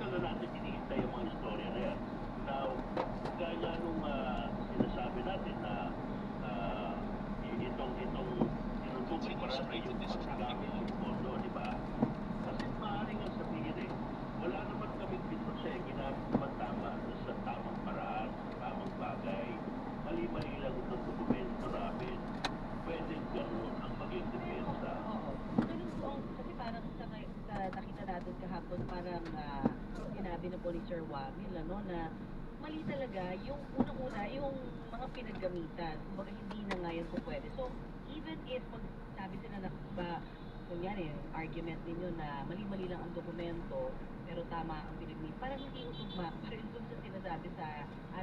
matagal na natin hinihintay yung mga istorya na yan. Now, gaya nga nung sinasabi natin na itong tinutukoy parati yung pagkagamit ng pondo, di ba? Kasi maaaring ang sabihin wala naman kami pinrose, ginamit naman tama sa tamang paraan, sa tamang bagay. Mali-mali lang itong dokumento namin. Pwede gano'n ang maging depensa. Oo. Ganun po, kasi parang sa nakita natin kahapon, parang sinabi na po ni Sir Wamil, ano, na mali talaga yung unang-una, yung mga pinaggamitan. Kumbaga, hindi na nga yan po pwede. So, even if sabi sila na kunyari, argument ninyo na mali-mali lang ang dokumento, pero tama ang pinagmit. Parang hindi utugma pa rin dun sa sinasabi sa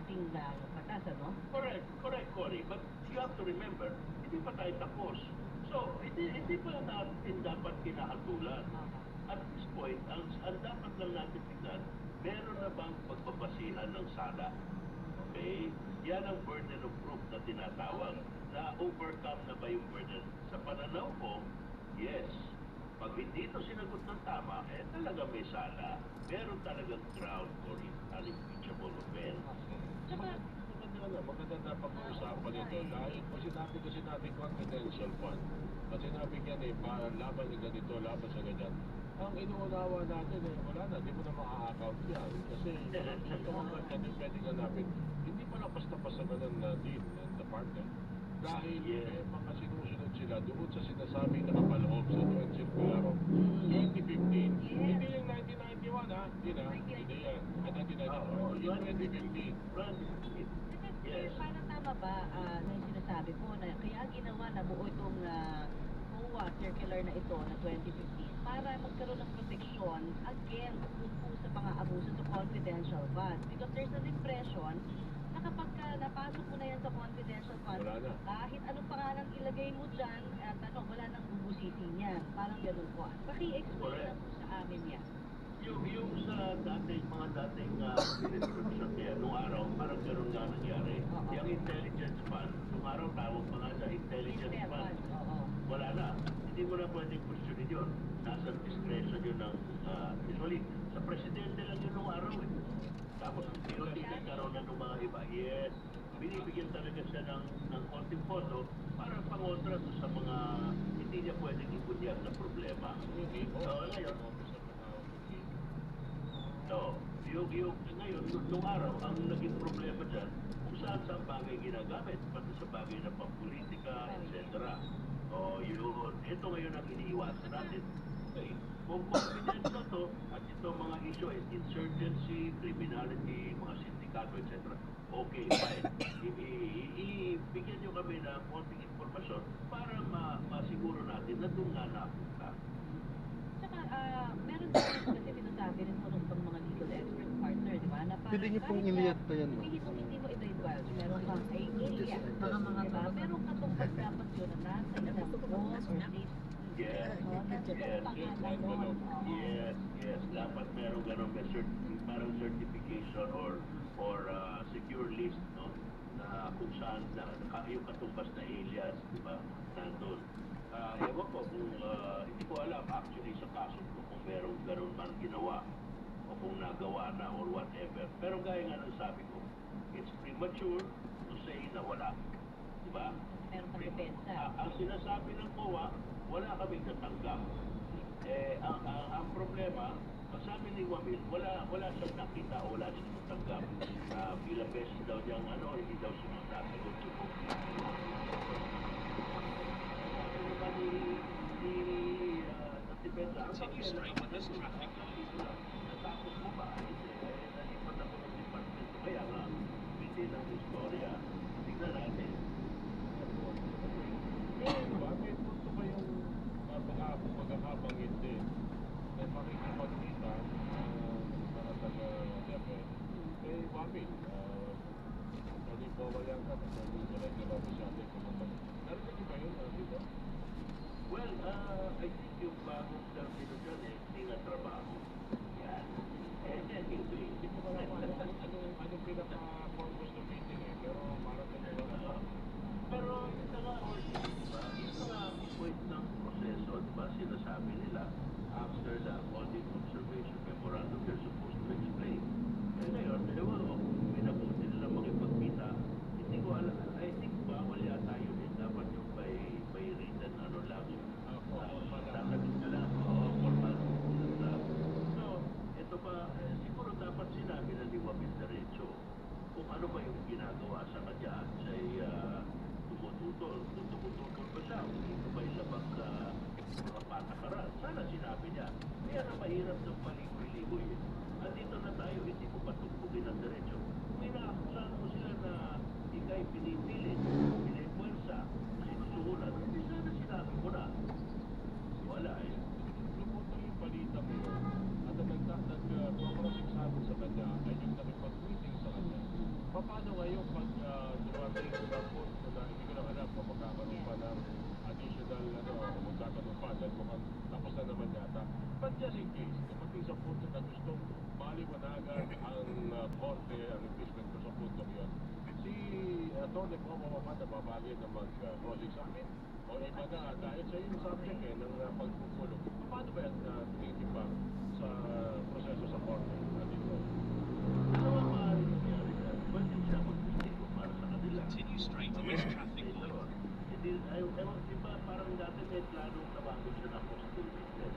ating batas, ano? Correct, Cory. But you have to remember, hindi pa tayo tapos. So, hindi pa natin dapat kinahatulan. At this point, ang dapat lang natin tignan, meron na bang pagbabasihan ng sala? Okay? Yan ang burden of proof na tinatawag. Na-overcome na ba yung burden? Sa pananaw ko, yes. Pag hindi ito sinagot ng tama, talaga may sala. Meron talagang ground for unimpeachable offense. Maganda na pag-uusapan ito. Dahil kung sinabi kasi natin confidential fund, at sinabi niya laban sa ganito, laban sa ganyan, ang inuunawa natin wala na, hindi mo na maa-account yan. Kasi ito mga pwede ganapin, hindi pa na basta-basta ganun na din ng department. Dahil may mga sinusunod sila doon sa sinasabing nakapaloob sa Joint Circular of 2015. Hindi yung 1991 ha, hindi yan. At 1991, yung 2015. Yes. Parang tama ba na yung sinasabi po na kaya ginawa na buo itong COA circular na ito na 2015 para magkaroon ng proteksyon against po sa mga abuso sa confidential funds. Because there's an impression na kapag napasok mo na yan sa confidential fund, kahit anong pangalan ilagay mo dyan, at wala nang bubusisi niyan. Parang ganun po. Paki-explain na po sa amin yan. Yung sa mga dating pinag-production niya, nung araw, parang gano'n nga nangyari. Yung intelligence fund, nung araw tawag pa nga sa intelligence fund. Wala na. Hindi mo na pwedeng questionin yun. Nasa discretion yun ng, usually, sa presidente lang yun nung araw Tapos, hindi nagkaroon na ng mga iba. Yes, binibigyan talaga siya ng konting pondo para pangontra sa mga hindi niya pwedeng ibunyag na problema. Ngayon, ngayon, nung araw, ang naging problema dyan, kung saan bagay ginagamit, pati sa bagay na pampolitika, etc. Yun. Ito ngayon ang iniiwasan natin. Okay. Kung confidential to, at ito mga issue is insurgency, criminality, mga sindikato, etc. Okay, fine. Ibigyan nyo kami ng konting informasyon para masiguro natin na doon nga napunta. Tsaka, meron din kasi sinasabi rin po ng mga legal expert partner, di ba? Pwede niyo pong iliyat pa yan, no? Hindi mo i-divulge. Meron kang iliyat. Diba? Meron ka tong dapat yun na nasa isang boss or state. Yes. Dapat meron ganun may parang certification or secure list, no? Na kung saan yung katumbas na alias, di ba? Nandun. Ewan ko kung hindi ko alam actually sa kaso ko kung meron ganun man ginawa o kung nagawa na or whatever. Pero gaya nga ng sabi ko, it's premature to say na wala. Di ba? Meron pang depensa. Ang sinasabi ng COA, wala kaming natanggap. Ang problema, ang sabi ni Wamil, wala siyang nakita o wala siyang natanggap. Bilang beses daw niyang hindi daw siya nasasagot sa publiko. Continues straight with this traffic. Natapos mo ba? Nalipat ako ng department. Kaya nga, hindi ng istorya. Tignan natin. May punto ba yung pagkakabangit din na makikipagkita para taga-level Wamil, hindi po wala ka na sa regular officiate kumabang. Narinig niyo ba yun dito? Well, I think yung bagong termino dyan hindi nga trabaho. Yan. Anyway. Hindi ko alam anong pinaka-purpose ng meeting pero parang wala. Pero yung nga, diba? Yung nga point ng proseso, diba? Sinasabi nila, after the audit observation memorandum, they're supposed to ngayon pag dumating sa punto na hindi ko lang alam kung magkakaroon pa ng additional o magkakaroon pa dahil mukhang tapos na naman yata. But just in case, dumating sa punto na gustong maliwanagan ang korte, ang impeachment ko sa punto yun, si Atty. Bobo Mamata babagay na mag-cross-examine o iba na dahil sa yung subject ng pagkukulong. Paano ba yan tinitimbang sa proseso sa korte? Ano ang maaaring nangyari dyan? Pwede siya magpipigil para sa kanila. Continue straight to this traffic light. Hindi, ewan, di ba parang dati may planong tawagin siya na hostile witness.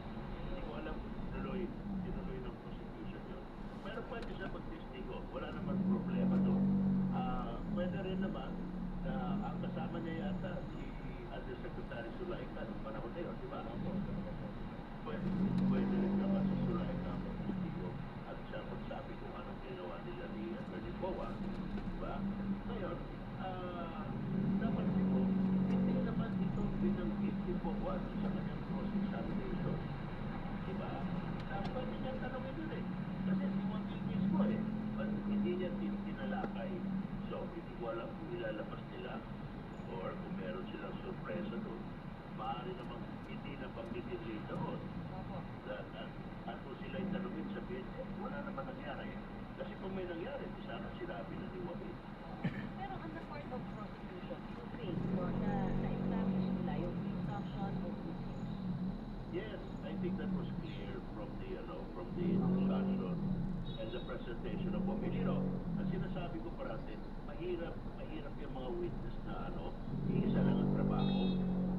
Hindi ko alam kung tinuloy ng prosecution yun. Pero pwede siya magtestigo. Wala naman problema doon. Pwede rin naman na ang kasama niya yata si Undersecretary Sulaika noong panahon na yun, di ba? Pwede rin naman si Sulaika magtestigo at siya magsabi kung anong ginawa nila ni Atty. Boa. Di ba? Ngayon, napansin ko, hindi naman ito binanggit ni Boa sa kanyang cross-examination. Di ba? Pwede niyang tanongin yun eh. Kasi si Juan Gilgis ko eh. But hindi niya tinalakay. So, hindi ko alam kung ilalabas nila or kung meron silang sorpresa doon. Maaari namang hindi na panggitin doon. At kung sila yung tanongin, sabihin, wala naman nangyari. Kasi kung may nangyari, di sana sinabi na ni Wabit. Pero on the part of prosecution, you think or na-establish nila yung presumption of misuse? Yes, I think that was clear from the discussion and the presentation of Pomilino. Ang sinasabi ko parati, mahirap yung mga witness na iisa lang ang trabaho,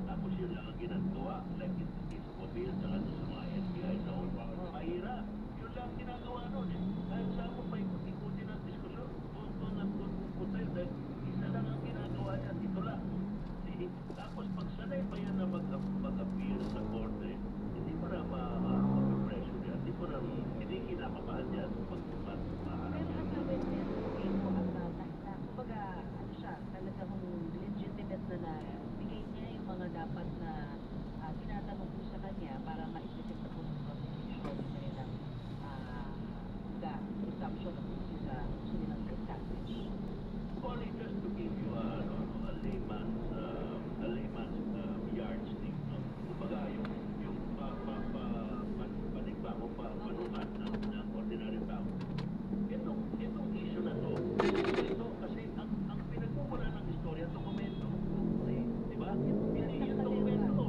tapos yun lang ang ginagawa, like in the case of Pomil, saka sa mga FBI noon. Mahirap. Yun lang ang ginagawa noon eh. Kahit saan mo pa ikutin ang diskusyon, doon lang pupunta yun, dahil isa lang ang ginagawa niya, dito lang. Tapos pag sanay pa yan na mag-appear sa korte, hindi mo na ma-pressure yan, hindi kinakabahan yan pag Pero ang sabi niya, ito ang kumbaga, talagang legitimate na bigay niya yung mga dapat na tinatanong ko sa kanya para ma-isipin sa kung prosecution nilang presumption of misuse sa gusto nilang establish. Only just to give you a layman's yardstick, no? Kumbaga, yung panigbago panukat ng ordinary tao. Itong issue na to, ito kasi ang pinagmumula ng istorya, dokumento. Di ba? Hindi yung dokumento.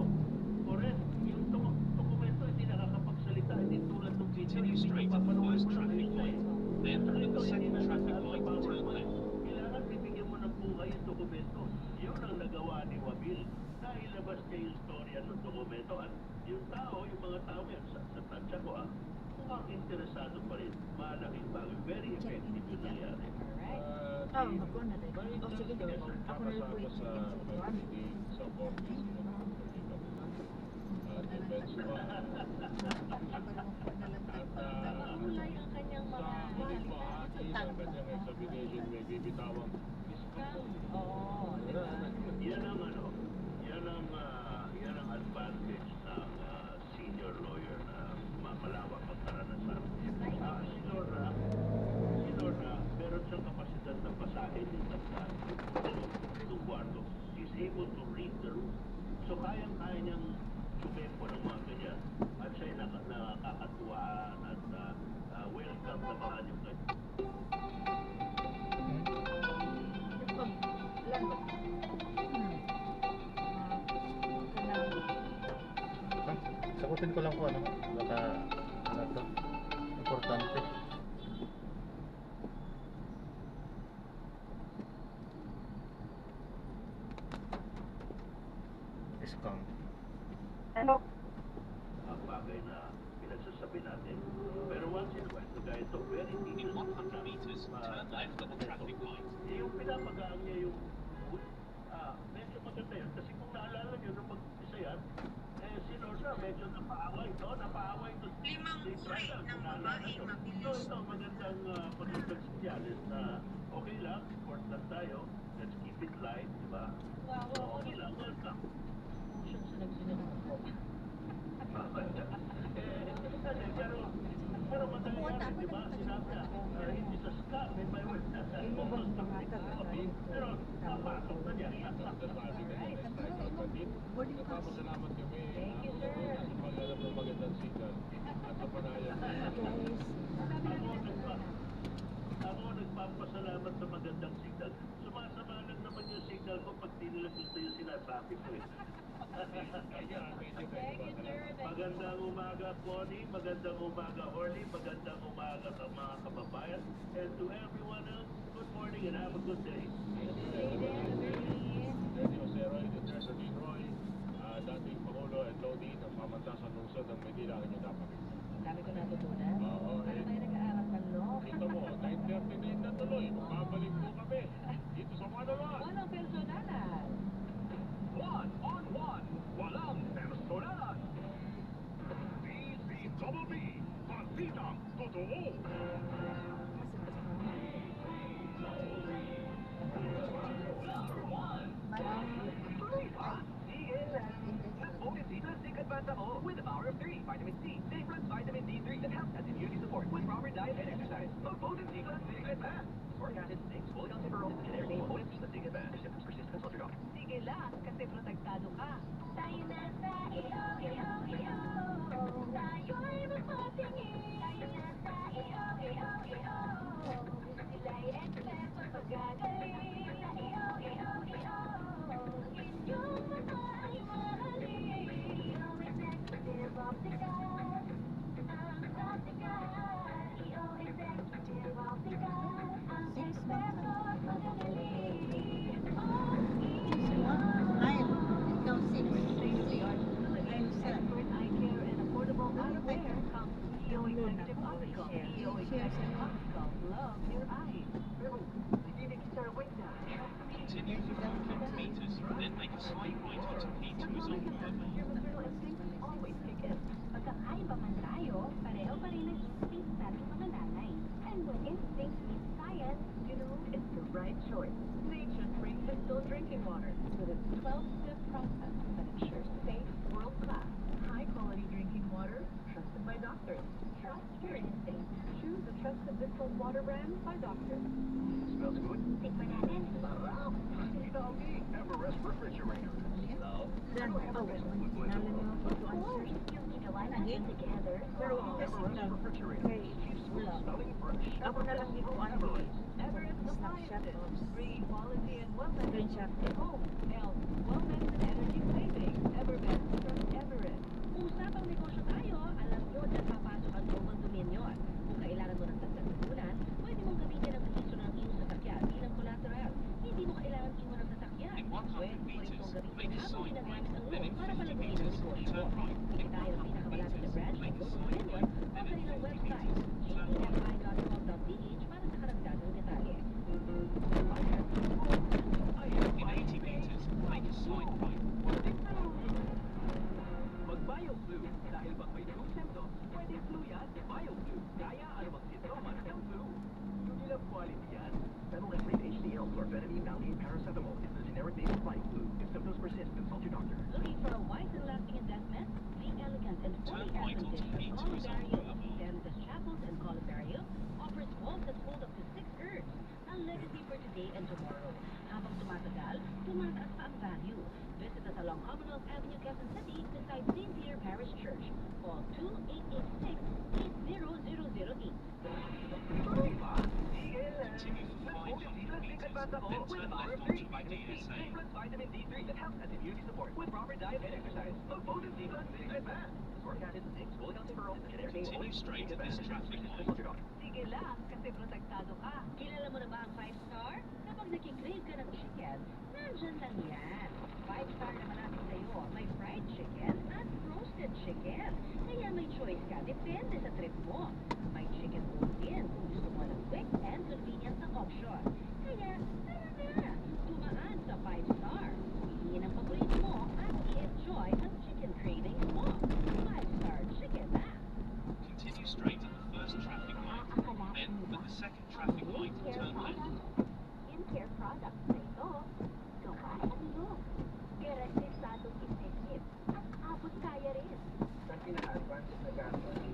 Correct. Yung dokumento hindi nakakapagsalita, hindi tulad ng video. Continue straight to the first traffic light. Then at the second traffic light, turn left. Kailangan bibigyan mo ng buhay yung dokumento. Yun ang nagawa ni Wabil. Nailabas niya yung storya ng dokumento at yung tao, yung mga tao yan, sa tansya ko mukhang interesado pa rin. Malaking bagay. Very effective yung nangyari. Alright. Ako na rin. Ako na rin po yung sa Borges. Defense Kulay ang kanyang sa mga huling bahagi ng kanyang examination may bibitawang Oo, di ba? Yan ang advantage ng senior lawyer na malawak ang karanasan. Si Lorna, meron siyang kapasidad na basahin yung tagdaan ng kwarto. She's able to read the room. So kayang-kaya niyang sumempo ng mga ganyan. At siya'y nakakatuwaan at welcome na baka yung ganyan. Sagutin ko lang po baka importante. Scam. Ano? Ang bagay na pinagsasabi natin. Pero once in a while, kagaya ito, very In teachers. 100 meters, turn left at the traffic light. Yung pinapagaan niya yung mood, medyo maganda yun. Kasi kung naalala nyo, nung mag-isa yan, si Rosa medyo napaaway to. Limang uri ng babaeng mabilis. So ito, magandang pagkakag sinyales na okay lang, support lang tayo. Let's keep it light, di ba? Wow, So, okay lang, welcome. Emotions na nagsinunod ko. Pero Pero madali Pumunta yan, ako, di ba? Sinabi na, hindi sa scam, may may word na. Pero napasok na niya. Nagpapasalamat kami. Thank you, sir. Sa paghanap ng magandang signal at sa panayam. Ako nagpapasalamat sa magandang signal. Sumasama lang naman yung signal ko pag di nila gusto yung sinasabi ko eh. Thank you, sir. Magandang umaga, Connie. Magandang umaga, Orly. Magandang umaga sa mga kababayan. And to everyone else, good morning and have a good day. Thank you, Jose Roy, Duterte Dean Roy, dating Pangulo at Lodi ng pamantasan lungsod ng Manila ang inyong napakita. Dami ko natutunan. Oo, Ano kayo nag-aaral man, no? Kita mo, 9:39 na tuloy. Babalik po kami dito sa Manawan. Walang personalan. One on one, walang personalan. DZBB, Balitang Totoo. With the power of 3, vitamin C, Day plus vitamin D3 that helps as immunity support with proper diet and exercise. Potency plus Sig Advance. Soric acid, zinc, folic acid, ferrol, the generic name Potency plus Sig Advance. If symptoms persist, consult your doctor. Sige lang, kasi protektado ka. Tayo na sa iyo. Tayo'y magpatingin. Tayo na sa iyo. Sila'y expert sa paggagaling. Sa iyo. Inyong mga ay mahalin. Iyo executive optical. Ang optical. Iyo executive optical. Ang eksperto at magagaling. Ikaw 6. Expert eye care and affordable eyewear comes EO Executive Optical. EO Executive Optical. Love your eyes. Continue for 4 meters, then make a slight right onto P2's on River. Your maternal instincts always kick in. Magkakaiba man tayo, pareho pa rin ang instincts nating mga nanay. And when instincts meet science, You know, it's the right choice. Nature's Spring Distilled Drinking Water with its 12-step process that ensures safe, world-class, high-quality drinking water trusted by doctors. trust your instincts. Choose the trusted distilled water brand by doctors. Smells good. Tikman natin. Sarap. Everest Refrigerator. Love. Of course, yung ginawa natin together. Pero kasi lang, Refrigerator. Smelling fresh. ako na lang dito ano Everest Appliances, bringing quality and wellness Screenshot. to home, health, wellness, and energy savings. Everbest from Everest. Usapang negosyo tayo, alam nyo dyan papasok ang Global Dominion. Kung kailangan mo ng dagdag puhunan, pwede mong gamitin ang registro ng iyong sasakyan bilang collateral. Hindi mo kailangan iwan ang sasakyan. In 100 Pwede mo rin meters, itong gamitin make a habang side ginagamit ang right. Then loan in para 50 palaguin ang meters, negosyo mo. turn right. Kung In tayo ang 100 pinakamalapit na meters, branch ng make a Global side Dominion right. o Then in kanilang 50 website, meters, turn right. gfi.gov.ph para sa karagdagang detalye. In 80 meters, make a side right. Mag-BioFlu. Dahil pag may flu symptoms, pwede flu yan. BioFlu. Kaya anumang sintomas ng flu. Unilag quality yan. Phenylephrine HCl, chlorphenamine, Valium, paracetamol is the generic name of flu. If symptoms persist, consult your doctor. Looking for a wise and lasting investment? The elegant and fully Turn right onto air-conditioned P2's on Columbarium of Boulevard. Dennis Chapels and Columbarium offers walls that hold up to 6 earths, a legacy for today and tomorrow. Habang tumatagal, tumataas pa ang value. Visit us along Commonwealth Avenue, Quezon City, beside St. Peter Parish Church. Call 2-886-80008. Continue for 500 meters, then turn left onto DSA. Plus vitamin D3 that helps as immunity support with proper diet and exercise. Potency plus Sig Advance. Soric acid, zinc, folic acid, ferrol, the generic name Continue straight at this traffic light. Consult your doctor. Sige lang, kasi protektado ka. Kilala mo na ba ang 5-star? Kapag nakikrave ka ng chicken, nandyan lang yan. 5-star na malapit sa'yo, may fried chicken at roasted chicken. Kaya may choice ka, depende sa trip mo. May chicken bowl din kung gusto mo ng quick and convenient na option. Kaya, tara na, dumaan sa 5-star. Hihingin ang paborito mo at i-enjoy ang chicken cravings mo. 5-star chicken na. Continue straight at the first traffic light. Then, at the second traffic light, turn left. Skincare products na ito. Gawa ang look. Garantisadong effective. At abot kaya rin. Sa pinaka-advance na gasto ng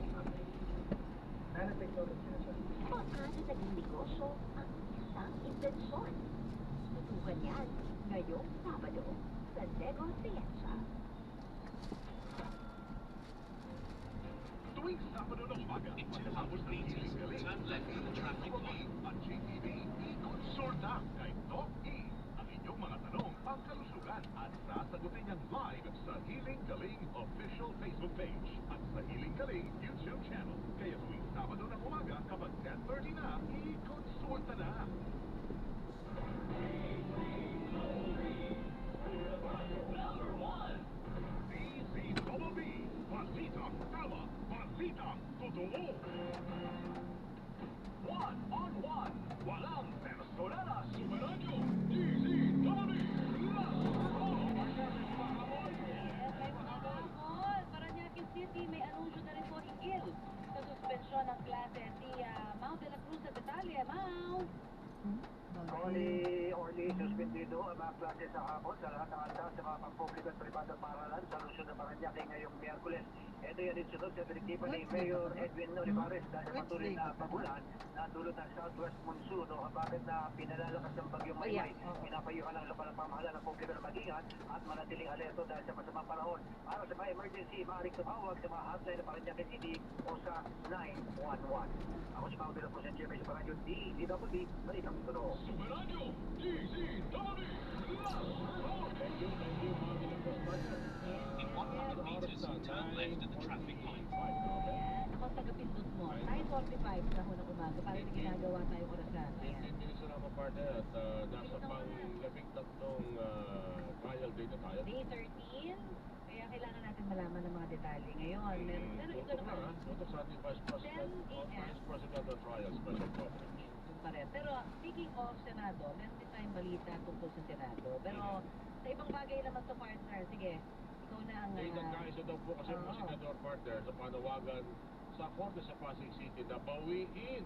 yan. Ngayong Sabado, sa Negosiencia. Tuwing Sabado ng umaga, matapos ng hiling galing, turn left to the traffic light. At GTV, i-consulta kay Doc E. Ang inyong mga tanong, pangkalusugan at sasagutin niyang live sa Hiling Galing official Facebook page at sa Hiling Galing YouTube channel. Kaya tuwing Sabado ng umaga, kapag 10:30 na, i-consulta na. DZBB, Balitang Tama, Balitang Totoo. One on one, walang personalas. Sumaradyo, DZBB, Yes, may mga kahapon. Parañaque City may anunsyo na rin po higil sa suspensyon ng klase si Mau de la Cruz sa Detalye. Mau! Orly, suspendido ang mga klase sa hapon sa lahat ng alta sa mga pampubliko at pribadong paaralan sa Luzon na Parañaque ngayong Miyerkules. Ito yan din sunod sa direktiba ni Mayor Edwin Olivares dahil sa patuloy na pagulan na dulot ng southwest monsoon o habagat na pinalalakas ng bagyong Maymay. Pinapayuhan ng lokal na pamahalaan ng publiko na mag-ingat at manatiling alerto dahil sa masamang panahon. Para sa mga emergency, maaaring tumawag sa mga hotline ng Parañaque City o sa 911. Ako si Mau de la Cruz and Jeremy sa Parañaque DZBB, Balitang Totoo. Sumaradyo, DZBB, Thank you, Mami Lagos Partner. In 100 meters, turn left at the traffic light. Ayan, ako ang tagapindot mo. 9:45 sa unang umaga para may ginagawa tayong orasan. Ayan. 15 minutes na naman, partner, at nasa pang-labing-tatlong trial day na tayo. Day 13, kaya kailangan natin malaman ng mga detalye ngayon. Pero ito Tutok naman, na, tutok sa ating Vice President, 10 a.m. Vice Presidential Trial Special Coverage. yun pa rin. Pero speaking of Senado, meron din tayong balita tungkol sa Senado. Pero sa ibang bagay naman to, partner, sige, ikaw na ang... Nagkaisa daw po kasi po Senador Partner sa panawagan sa Korte sa Pasig City na bawiin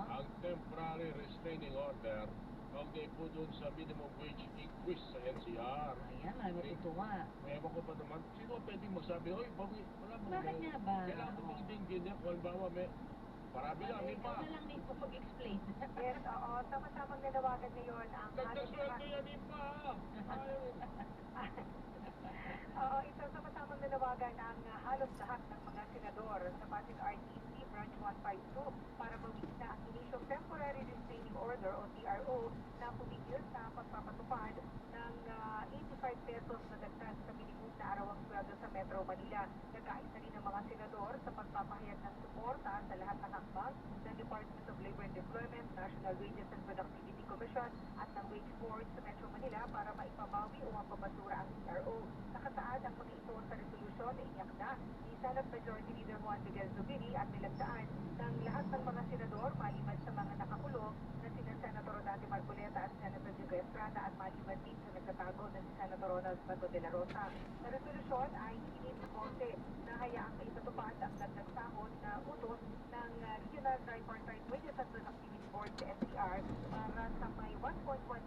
ang temporary restraining order kaugnay po doon sa minimum wage increase sa NCR. Ayan, marami matutuwa. Ewan ko pa naman, sino ang pwedeng magsabi, oy, bawi, wala mo Bakit nga ba? Kailangan mo i-din niya kung halimbawa may marami lang, may Ikaw na lang Nico mag-explain. Yes, oo. Sama-samang nanawagan ngayon ang Nagkaswerte yan din pa! Oo, ito sama-samang nanawagan ang halos lahat ng mga senador sa Pasig RTC Branch 152 para bawiin na ang Initial Temporary Restraining Order o TRO na pumigil sa pagpapatupad ng 85 pesos na dagdag sa minimum na arawang sweldo sa Metro Manila. Nagkaisa rin ang mga senador sa pagpapahayag ng suporta sa lahat ng hakbang ng Department of Labor and Employment, National Wages and Productivity Commission at ng Wage Board sa Metro Manila para maipabawi o mapabasura ang TRO. Nakataad ang mga ito sa resolusyon na inyakda ni Senate Majority Leader Juan Miguel Zubiri at nilagdaan ng lahat ng mga senador maliban sa mga nakakulong na sina Senator Rodante Marcoleta at Senator Diego Estrada at maliban din sa nagtatago na si Senator Ronald Bato de la Rosa. Sa resolusyon ay hinilin ng Korte na hayaang itatupad ang dagdag sahod na utos ng Regional Tripartite Wages and Productivity Board sa SCR para sa may 1.1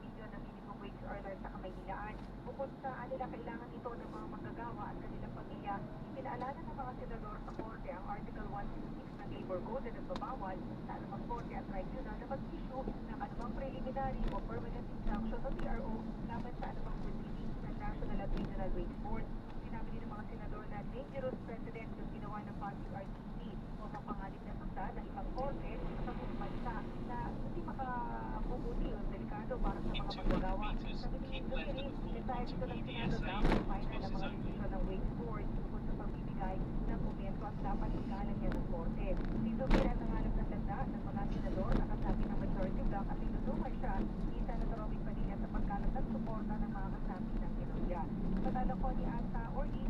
billion na minimum wage order sa Kamaynilaan. Bukod sa kanila kailangan ito ng mga manggagawa at kanilang pamilya, ipinaalala ng mga senador sa Korte ang Article 166 ng Labor Code na nagbabawal sa anumang Korte at Tribunal na mag-issue ng anumang preliminary o permanent injunction o TRO laban sa anumang proceedings ng National at Regional Wage Board. Sinabi din ng mga senador na dangerous precedent yung ginawa ng Pasig RTC o mapanganib na sundan ng ibang korte sa buong bansa na hindi makabubuti o delikado para sa mga manggagawa. Sa tingin ko rin, detalye ito ng Senado dapat final ang mga desisyon ng Wage Board tungkol sa pagbibigay ng komento at dapat igalang yan ng korte. Dito kaya nangalap ng tanda ng mga senador na kasabi ng majority block at tinutulungan siya ni Senator Robin Padilla sa pagkalat ng suporta ng mga kasabi ng Pinoya. Sa talo ko ni Asa Orly,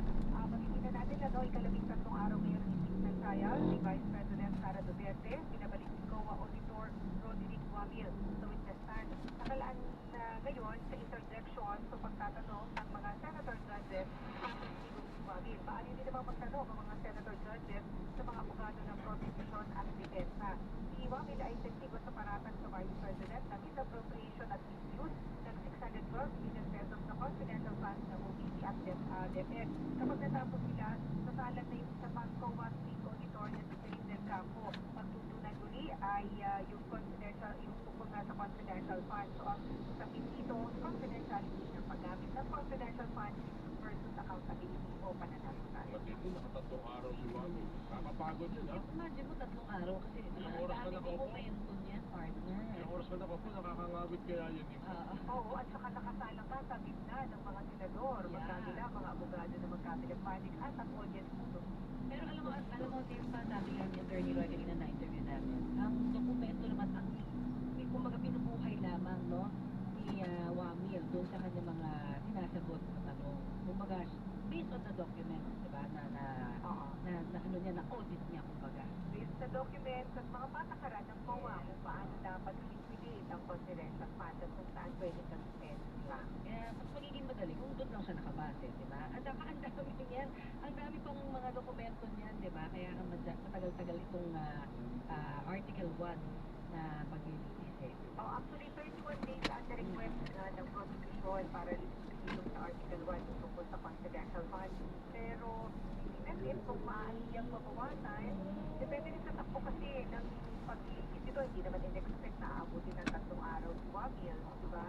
makikita natin na ikalabing-tatlong araw ngayon ng impeachment trial ni Vice President Sara Duterte, pinabalik ni COA Auditor Roderick Guamil sa witness stand. Nakalaan na ngayon sa interjection sa pagtatanong ng mga senator judges sa testigo ni Guamil. Maaari din naman magtanong ang mga senator judges sa mga abogado ng prosecution at depensa. Si Guamil ay testigo sa paratan sa Vice President na misappropriation at misuse ng 612 million pesos na confidential funds ng OPC at DepEd. Kapag natapos sila, nasalan na yung sa COA State Auditor na si Felipe Del Campo. Pagtutunan muli ay yung tungkol nga sa confidential funds. So, ang sa dito, confidential Nakakapagod yun, ha? Imagine mo 3 araw kasi Ilang oras ka dami nakaupo? momentum yan, partner. Ilang oras ba nakaupo? Nakakangawit kaya yun yung... Oo, at saka nakasala ka sa gitna ng mga senador, Yeah. magkabila, mga abogado na magkabilang panic at ang audience mo. Pero alam mo, Tim, pa sabi nga ni Attorney Roy kanina na interview namin, ang dokumento naman, kumbaga pinubuhay lamang, no, ni Wamil doon sa kanya mga sinasagot na tanong. Kumbaga, based on the documents, di ba, na ano niya, na audit niya, kumbaga. Based sa documents at mga patakaran ng COA kung paano dapat i-liquidate ang confidential funds at kung saan pwede mag-spend sila. Kaya mas magiging madali kung doon lang siya nakabase, di ba? At saka ang dami niyan, ang dami pang mga dokumento niyan, di ba? Kaya matagal-tagal itong Article 1 na paglilitis eh. Oh, actually, 31 days at the request ng prosecution para liquidate sa Article 1 tungkol sa confidential funds. Pero, tingnan kung maaari niyang mabawasan. Depende rin sa takbo kasi ng paglilitis ito. Hindi naman in-expect na aabutin ng 3 araw si Wamil, di ba?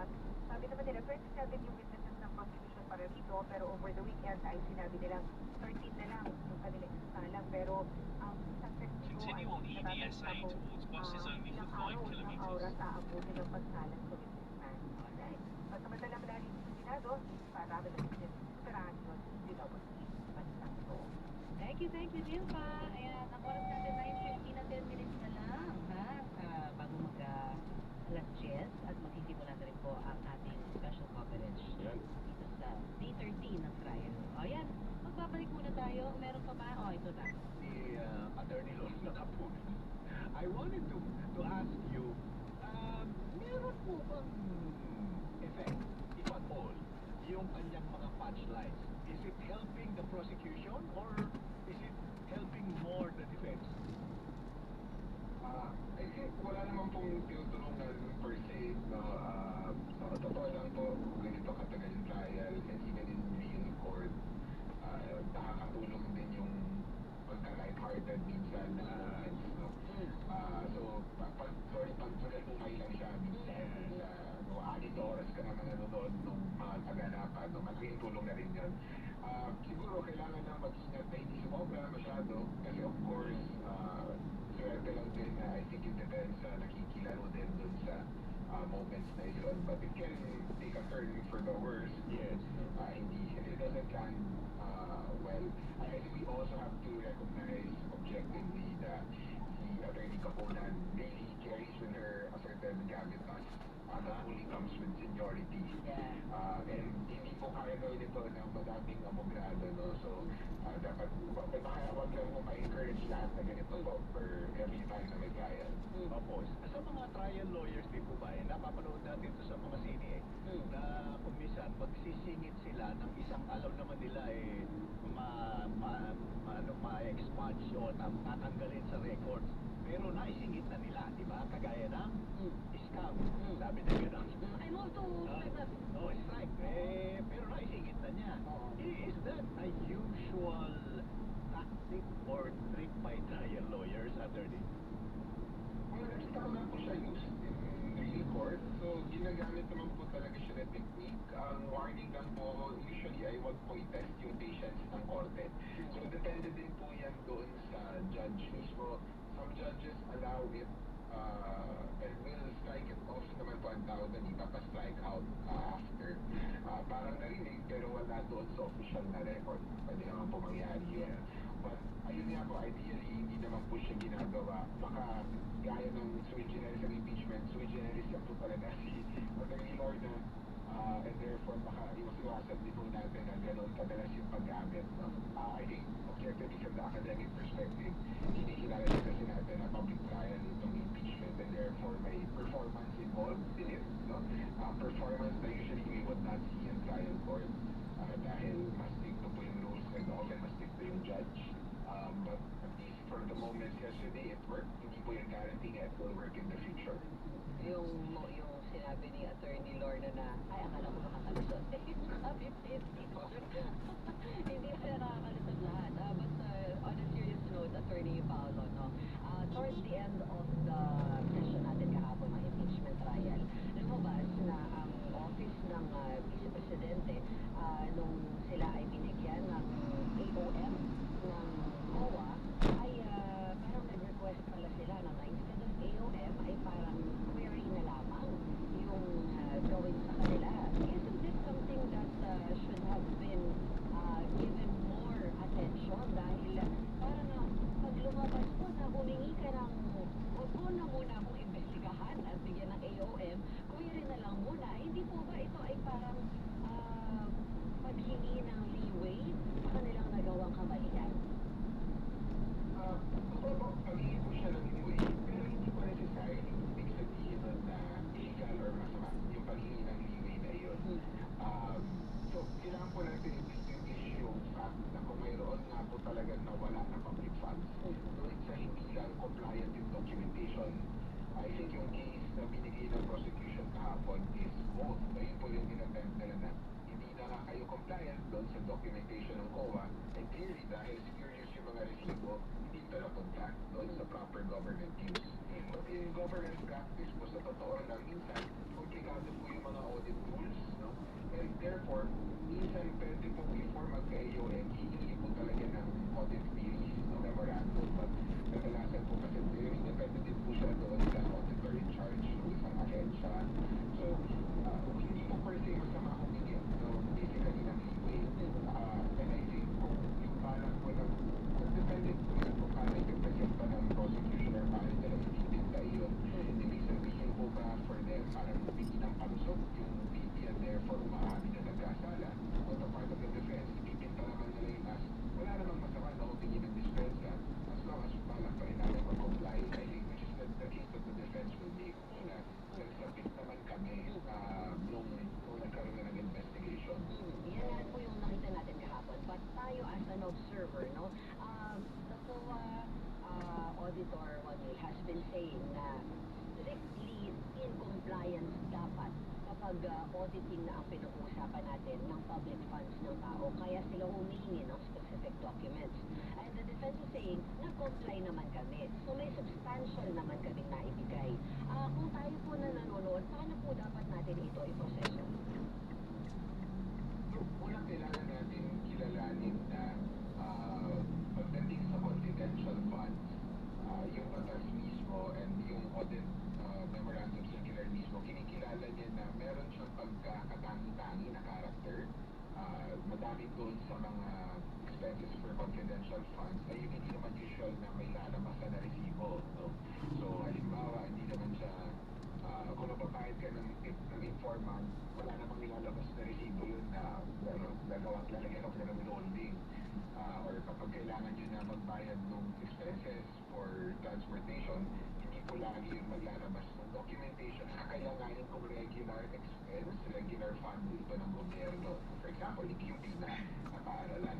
Sabi naman nila, 27 yung witnesses ng prosecution para rito, pero over the weekend ay sinabi nilang 13 na lang yung kanilang isalang. Pero ang isang testigo ay Continue on EDSA towards buses only for 5 ilang oras kilometers. aabutin ng pagsalang sa witnessman. Alright. Pagkamantala mula rin sa Senado, para na witness superahan yun, hindi daw basta ito. Thank you, Jilpa. Ayan, ang oras natin 9:50 na 10 minutes na lang, ha? Bago alas 10 at magsisimula na rin po ang ating special coverage Yan. dito sa day 13 ng trial. O yan, magbabalik muna tayo. Meron pa ba? O, ito na. The attorney law na po. I wanted to ask you, meron po bang effect, if at all, yung kanyang mga punchlines? Is it helping the prosecution or is it helping more the defense? I think wala naman pong tinutulungan per se, no? Sa totoo lang po, ganito katagal yung trial and even in real court, nakakatulong din yung pagka-lighthearted minsan na moments, no? So, pag umay lang siya minsan sa alit oras ka naman nanonood nung mga kaganapan, no? Malaking tulong na rin yun. Siguro kailangan na mag-ingat na hindi sumobra masyado kasi of course, swerte lang din na I think it depends sa nakikilaro din dun sa moments na yun. But it can take a turn for the worse. Yes. Hindi, and it doesn't land well. I think we also have to recognize objectively that si Attorney Caponan really carries with her a certain gravitas that only comes with seniority. And hindi po kaya gawin ito ng madaming abogado, no? So, dapat, baka wag lang po ma-encourage lahat na ganito po for every time na may trial. Opo. Sa mga trial lawyers din po ba, napapanood natin ito sa mga sine, na kung minsan magsisingit sila ng isang alam naman nila ma-expunge o tatanggalin sa records. Pero naisingit na nila, di ba? Kagaya ng scam. Sabi na gano'n. I move to Strike. Pero naisingit na niya. Is that a usual tactic or trick by trial lawyers, attorney? Well, nakita ko lang po siya used in real court. So, ginagamit naman po talaga siya na technique. Ang warning lang po, usually ay wag po i-test yung patience ng korte. So, depende din po yan doon sa judge mismo. Some judges allow it and will strike it off naman po ang tawag na dito pa-strike out after. Parang narinig pero wala doon sa official na record. Pwede naman po mangyari yun. But ayun nga po, ideally, hindi naman po siya ginagawa. Baka gaya ng sui generis ang impeachment, sui generis lang po talaga si Attorney Lorna. And therefore, baka iwasan din po natin na gano'n kadalas yung paggamit. No? I think, objectively from the academic perspective, kinikilala din kasi natin na public trial itong impeachment and therefore may performance involved in it. No? Performance na usually we would not see in trial court dahil mas stricto po yung rules and often mas stricto yung judge. But at least for the moments yesterday, it worked. Hindi po yung guarantee na it will work in the future. Yung sinabi ni Attorney Lorna na, ay, akala ko makakalusot. Sabi, hindi siya nakakalusot lahat. But on a serious note, Attorney Paolo, no? Towards the end of the session natin kahapon, ang impeachment trial, lumabas na ang office ng Vice Presidente nung sila ay binigyan ng AOM ng COA ay investigation. I think yung case na binigay ng prosecution kahapon is both. Ayun po yung in-attempt nila na hindi na nga kayo compliant doon sa documentation ng COA, and clearly dahil serious yung mga resibo, hindi pa napunta doon sa proper government use. But in governance practice po, sa totoo lang, minsan, komplikado po yung mga audit rules, no? And therefore, minsan pwede po before magka-AOM, hihingi po talaga ng audit fees, no, memorandum. But kadalasan po kasi independent din po siya doon sa auditor in charge ng isang ahensya. So, hindi po per se masama humingi, no, basically ng leeway. And I think kung yung balak po ng dependent po yun kung paano i-present pa ng prosecution or paano nila itibinta yun. Ibig sabihin po ba for them parang bigyan ng palusot yung BP and therefore umaamin na nagkasala on the part of the defense, ibibinta naman nila yung as wala namang masama na humingi ng dispensa as long as balak pa rin namin mag-comply. I think which is the case that the defense will make. Una, nagsabit naman kami nung nagkaroon na ng investigation. Yan po yung nakita natin kahapon. But tayo as an observer, no, the COA auditor Juanil has been saying na strictly in compliance dapat kapag auditing na ang pinag-uusapan natin ng public funds ng tao. Kaya sila humihingi ng specific documents. And the defense is saying, nag-comply naman kami. So may substantial naman kaming naibigay. Kung tayo po na nanonood, paano po dapat natin ito i-proseso? So, unang kailangan natin kilalanin na pagdating sa confidential funds, yung batas mismo and yung audit memorandum circular mismo, kinikilala niya na meron siyang pagkakatangi-tangi na character. Madami doon sa mga expenses for confidential funds ay yung hindi naman usual na may lalabasan na resibo. No? So, halimbawa, hindi naman siya, kung mapapahid ka ng tip ng informant, wala namang nilalabas na resibo yun na lalagyan ako na ng withholding. Or kapag kailangan nyo na magbayad ng expenses for transportation, hindi po lagi yung maglalabas ng documentation na kailanganin kung regular expense, regular fund ito ng gobyerno. For example, yung QP na paaralan.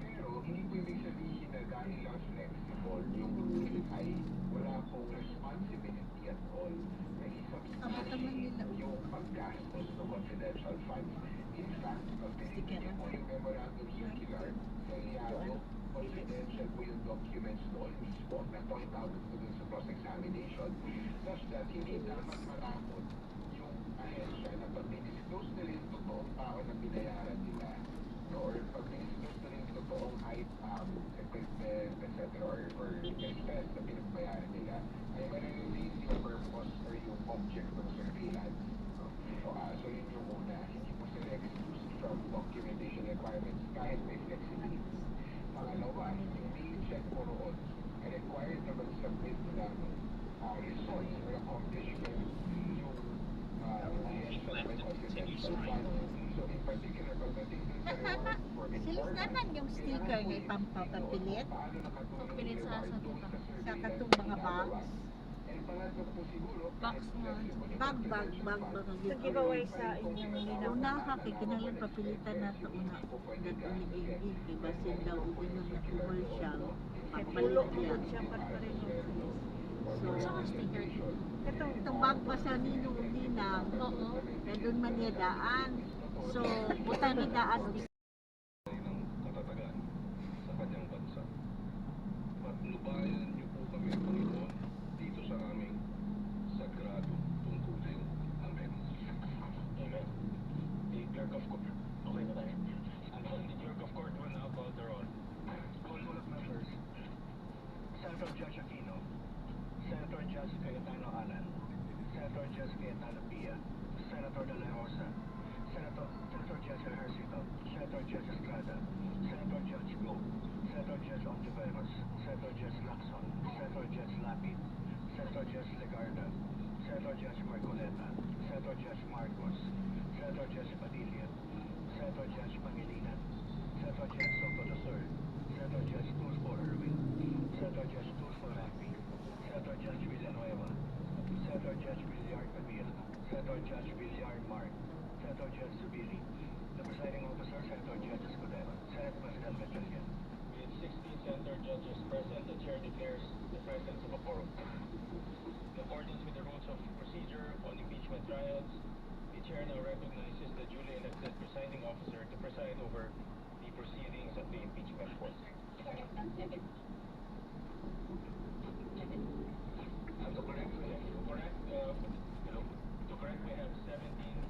Pero hindi po ibig sabihin na dahil lang flexible yung rule ay wala pong responsibility at all na isubstantiate yung paggastos ng confidential funds. In fact, pag tinignan po yung memorandum circular, selyado, confidential po yung documents doon mismo na point out po dun sa cross-examination such that hindi dapat matakot yung ahensya na pag dinisclose nila yung totoong tao na binayaran nila or pag dinisclose nila yung totoong equipment, etc. or expense na pinagbayaran nila ay marirelease yung purpose or yung object ng surveillance. So yun yung una, hindi po sila exclusive from documentation requirements kahit may flexibility. Pangalawa, yung mail check po roon ay required na mag-submit ng results or accomplishment yung ahensya na may confidential funds. So in particular, pagdating dun sa reward for Silis naman yung sticker na pampapilit. Papilit sa katong mga box. Box nga. Bag. Nag-giveaway sa inyong linaw. Una ka, kay kinalang papilitan na ito una. Nag-unigigig, kay basin daw uginom na commercial. Pulo Papalit mo yan. siya pa rin yung So, sticker. Itong bag pa sa ninong ninang. Kaya doon man niya daan. So, butang ni daan. ng katatagan sa kanyang bansa. Patnubayan niyo po kami, Panginoon, dito sa aming sagrado tungkulin. Amen. Amen. The clerk of court. Okay na tayo. The clerk of court will now call the roll. Call of members. Senator Judge Aquino, Senator Judge Cayetano Alan, Senator Judge Cayetano Pia, Senator De La Rosa, Senator Judge Ejercito, Senator Judge Estrada, Senator Judge Go, Senator Judge Ontiveros, Senator Judge Lacson, Senator Judge Lapid, Senator Judge Legarda, Senator Judge Marcoleta, Senator Judge Marcos, Senator Judge Padilla, Senator Judge Pangilinan, Senator Judge Soto Lasur, Senator Judge Tulfo Irwin, Senator Judge Tulfo Rafi, Senator Judge Villanueva, Senator Judge Villar Camille, Senator Judge Villar Mark, Senator Judge Zubiri, the presiding officer, Senator Judge Escudero, Senate President Gatchalian. With 16 senator judges present, the chair declares the presence of a quorum. to preside over the proceedings of the impeachment court. To correct, we have 17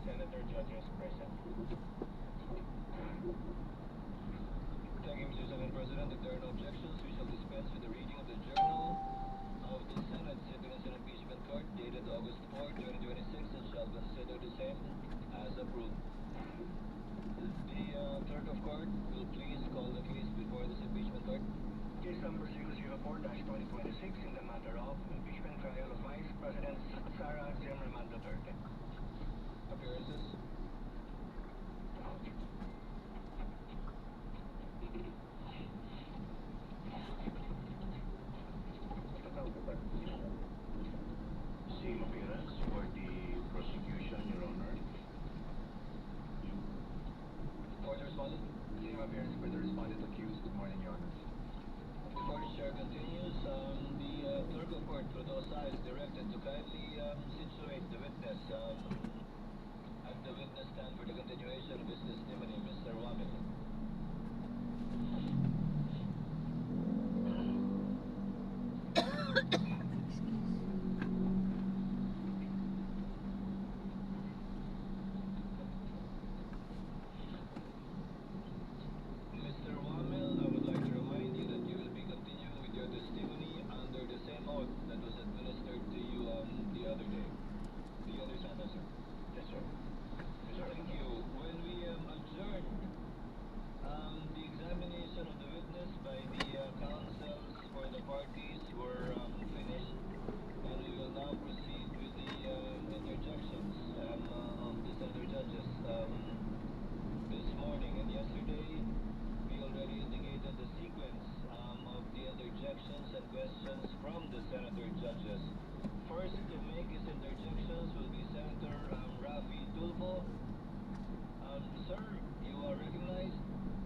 senator judges present. Thank you, Mr. Senate President. If there are no objections, we shall dispense with the reading of the Journal of the Senate Citizens and Impeachment Court dated August 4, 2026 and shall consider the same as approved. The clerk of court will please call the case before this impeachment court. Case number 004-2026 in the matter of impeachment trial of Vice President Sara Zimmerman Duterte. Appearances. Same appearance for the prosecution, Your Honor. For the respondent. Same appearance for the respondent accused. Good morning, Your Honor. Before the chair continues, the clerk of court, Rodosa, is directed to kindly situate the witness at the witness stand for the continuation of his testimony, Mr. Wamil. Mr. Wamil, I would like to remind you that you will be continuing with your testimony under the same oath that was administered to you the other day. The other Santa, sir. Yes, sir. Thank you. When we adjourned the examination of the witness by the counsels for the parties were finished, and we will now proceed with the interjections of the senator judges this morning and yesterday. We already indicated the sequence of the interjections and questions from the senator judges. First to make his interjections will be Senator Rafi Tulfo. Sir, you are recognized.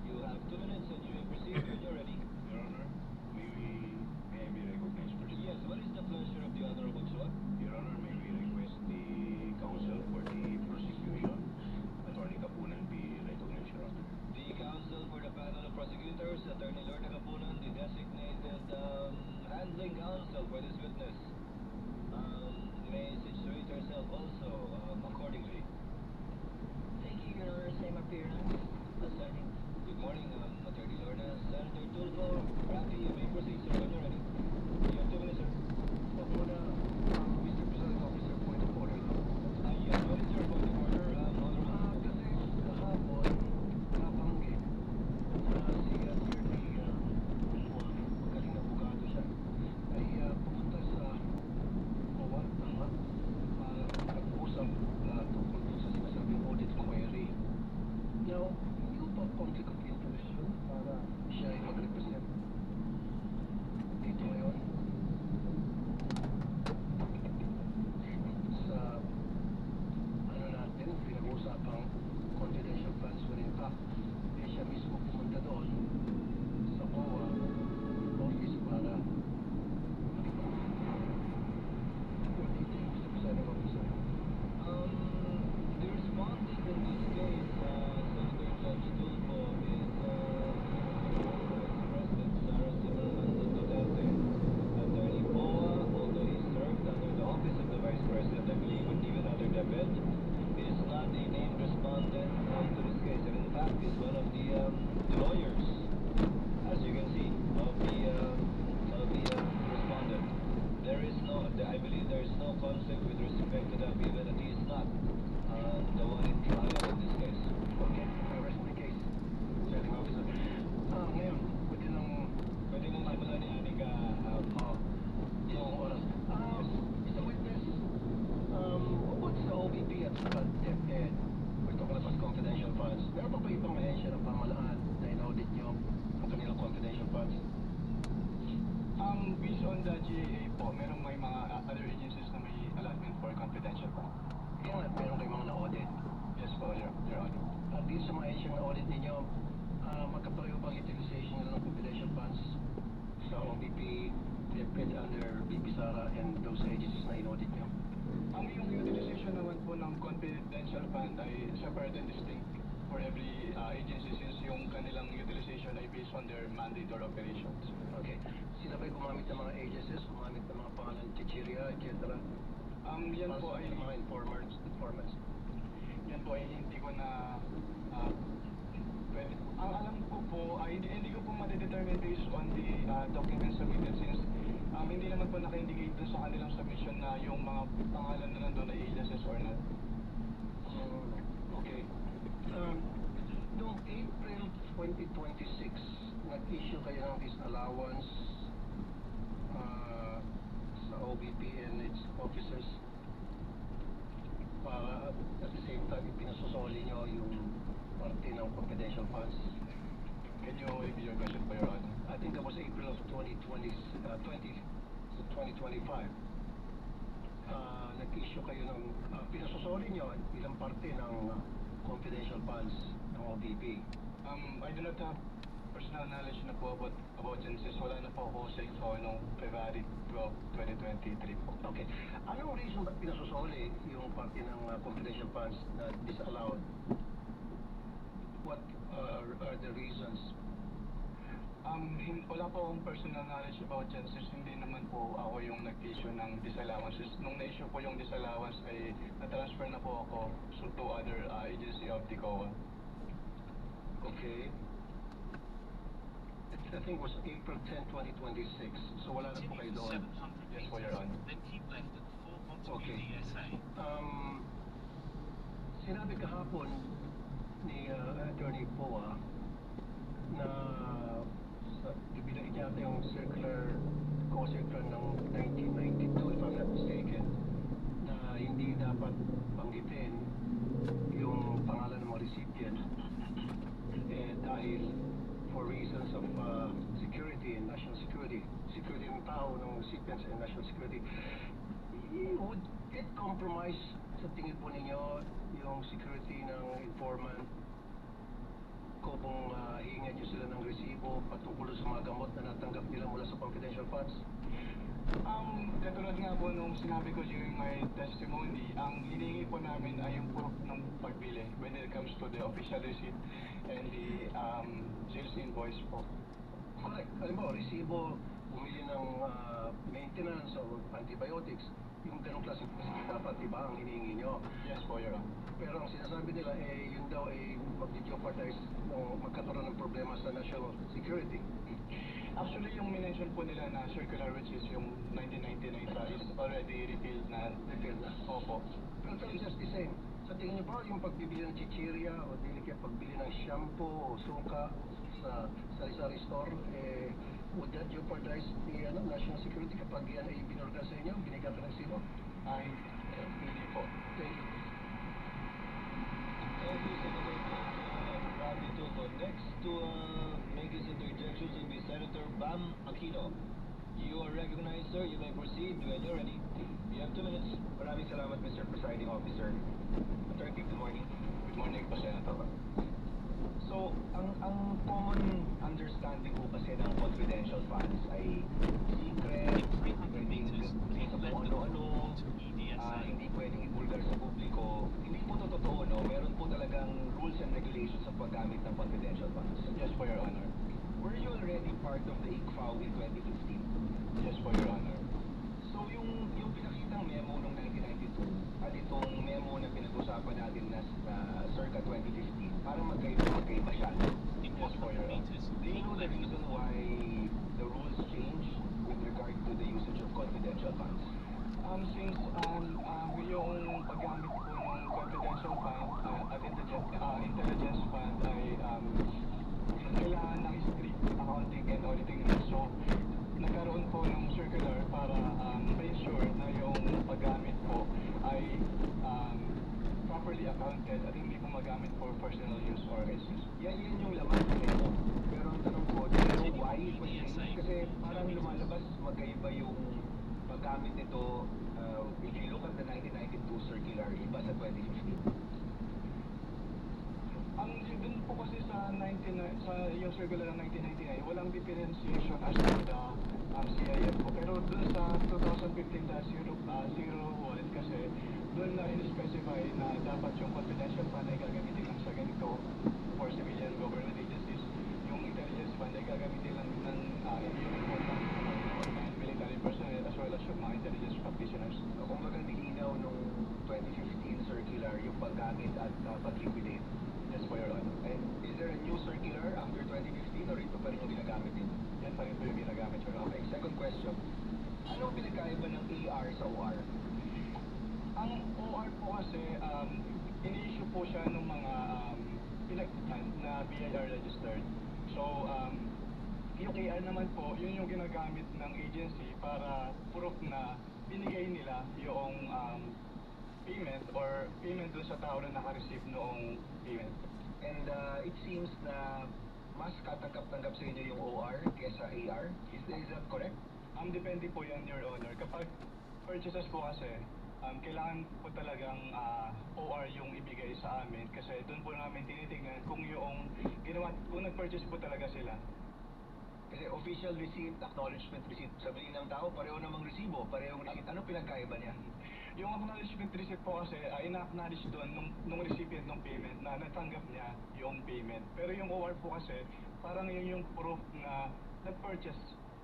You have 2 minutes and you may proceed when you're ready. Your Honor, may I be recognized first? Yes, what is the pleasure of the Honorable Chuck? Your Honor, may we request the counsel for the prosecution, Attorney Kapunan, be recognized, Your Honor. The counsel for the panel of prosecutors, Attorney Lorna Kapunan, the designated handling counsel for this witness, may situate herself also accordingly. Thank you, Your Honor. Same appearance. Assigning. Good morning, Attorney Lorna. Senator Tulfo, Rafi, you may proceed, sir, when you're ready. You have 2 minutes, sir. Mr. President Officer, point of order lang. Yes, what is your point of order, Honorable? Kasi kahapon, nabanggit na si Attorney Tulfo, magaling na abogado siya, ay pumunta sa OWA, tama? Para mag-usap tungkol dun sa sinasabing audit query. Now, yung ba conflict of interest yun para siya ay mag-represent dito ngayon? Sa ano natin, pinag-uusapang confidential funds wherein siya mismo pumunta doon sa OWA office para what do you think, Mr. Presiding Officer? The respondent in this case, Senator Judge Tulfo, is President Sara Zimmerman Duterte. Attorney Boa, although he served under the office of the Vice President, I believe, and even under DepEd, is not a named respondent to this case. And in fact, is one of the lawyers, as you can see, of the respondent. There is no, I believe there is no conflict with respect to that, given that he is not the one in trial in this case. Okay, I rest my case. Presiding Officer. Ngayon, pwede nang simulan ni Anika yung oras. Mr. Witness, what's the OBP at saka DepEd? We're talking about confidential funds. Meron pa ba ibang ahensya ng pamahalaan na in-audit nyo ang kanilang confidential funds? Based on the GAA po, may mga other agencies na may allotment for confidential funds. Kaya nga, meron kayong mga na-audit? Yes po, Your Honor. At dito sa mga agencyang na-audit ninyo, magkapareho bang utilization nila ng confidential funds sa OBP, DepEd under BP Sara and those agencies na in-audit nyo? Ang yung utilization naman po ng confidential fund ay separate and distinct for every agency since yung kanilang utilization ay based on their mandate or operations. Okay. Sila ba'y gumamit ng mga agencies, gumamit ng mga pangalan Chichiria, etc.? Yan po ay mga informants. Yan po ay hindi ko na pwede. Ang alam ko po ay hindi ko po ma-determine based on the documents submitted since hindi naman po naka-indicate dun sa kanilang submission na yung mga pangalan na nandun ay agencies or not. Okay. Noong April 2026, nag-issue kayo ng disallowance sa OBP and its officers para at the same time ipinasusoli nyo yung parte ng confidential funds. Can you repeat your question for your honor? I think that was April of 2025. Nag-issue kayo ng pinasusoli nyo ilang parte ng confidential funds ng OBP. I do not have personal knowledge na po about Genesis. Wala na po ako sa info noong February 12, 2023 po. Okay. Anong reason ba't pinasusoli yung parte ng confidential funds na disallowed? What are the reasons? Wala po akong personal knowledge about Genesis. Hindi naman po ako yung nag-issue ng disallowances. Nung na-issue po yung disallowance ay na-transfer na po ako to other agency of the COA. Okay. I think it was April 10, 2026. So wala na po kayo doon. Yes po, Your Honor. Then keep left at 4 Montague Okay. DSA. Sinabi kahapon ni Attorney Poa na ibinigay yata yung co-circular ng 1992, if I'm not mistaken, na hindi dapat banggitin yung pangalan ng mga recipient dahil for reasons of security and national security ng tao, ng recipients and national security. Would it compromise sa tingin po ninyo yung security ng informant kung hihingan nyo sila ng resibo patungkol sa mga gamot na natanggap nila mula sa confidential funds? Katulad nga po nung sinabi ko during my testimony, ang hinihingi po namin ay yung proof ng pagbili when it comes to the official receipt and the sales invoice po. Correct. Halimbawa, resibo, bumili ng maintenance o antibiotics, yung ganong klaseng receipt dapat, diba, ang hinihingi nyo? Yes po, Your Honor. Pero ang sinasabi nila, yun daw ay mag-jeopardize o magkakaroon ng problema sa national security. Actually, yung minention po nila na circular which is yung 1999 is already repealed na. Repealed na? Opo. Pero it's just the same. Sa tingin niyo ba yung pagbibili ng chichiria o dili kaya pagbili ng shampoo o suka sa sari-sari store, would that jeopardize the national security kapag yan ay binorgan sa inyo, binigyan ka ng sino? Ay, hindi po. Thank you. Thank you, Senator Rabi Tulfo. Next to make his interjections will be Senator Bam Aquino. You are recognized, sir. You may proceed when you're ready. You have 2 minutes. Maraming salamat, Mr. Presiding Officer. Attorney, good morning. Good morning po, Senator. So, ang common understanding ko kasi ng confidential funds ay secret, pwedeng sa kung ano-ano, hindi pwedeng ibulgar sa publiko. Hindi po ito totoo, no? Meron po talagang rules and regulations sa paggamit ng confidential funds. Yes, for Your Honor. Were you already part of the ICFAO in 2015? Yes, for Your Honor. So, yung pinakitang memo noong 1992 at itong memo na pinag-usapan natin na circa 2015, parang magkaiba siya. Yes, for Your Honor. Do you know the reason why the rules change with regard to the usage of confidential funds? Since yung paggamit po ng confidential fund at intelligence fund ay kailangan ng strict accounting and auditing rules. So, nagkaroon po ng circular para ma-ensure na yung paggamit po ay properly accounted at hindi po magamit for personal use or business. Yan yung laman ng memo. Pero ang tanong ko, do you know why it was changed? Kasi parang lumalabas magkaiba yung paggamit nito if you look at the 1992 circular, iba sa 2015. Dun po kasi sa yung circular ng 1999, walang differentiation as to the CIF po. Pero dun sa 2015-01 kasi dun na in-specify na dapat yung confidential fund ay gagamitin lang sa ganito circular after 2015 or ito pa rin yung ginagamit din? Yan pa rin po yung ginagamit, Your Honor. Okay, second question. Anong pinagkaiba ng AR sa OR? Ang OR po kasi, ini-issue po siya ng mga pinagtitan na BIR registered. So, yung AR naman po, yun yung ginagamit ng agency para proof na binigay nila yung payment or payment dun sa tao na naka-receive noong payment. And it seems na mas katanggap-tanggap sa inyo yung OR kesa AR. Is that correct? Depende po yan, Your Honor. Kapag purchases po kasi, kailangan po talagang OR yung ibigay sa amin kasi doon po namin tinitingnan kung yung ginawa, kung nag-purchase po talaga sila. Kasi official receipt, acknowledgement receipt, sabihin ng tao, pareho namang resibo, parehong receipt. Anong pinagkaiba niya? Yung acknowledgement receipt po kasi, ina-acknowledge doon nung recipient ng payment na natanggap niya yung payment. Pero yung OR po kasi, parang yun yung proof na nag-purchase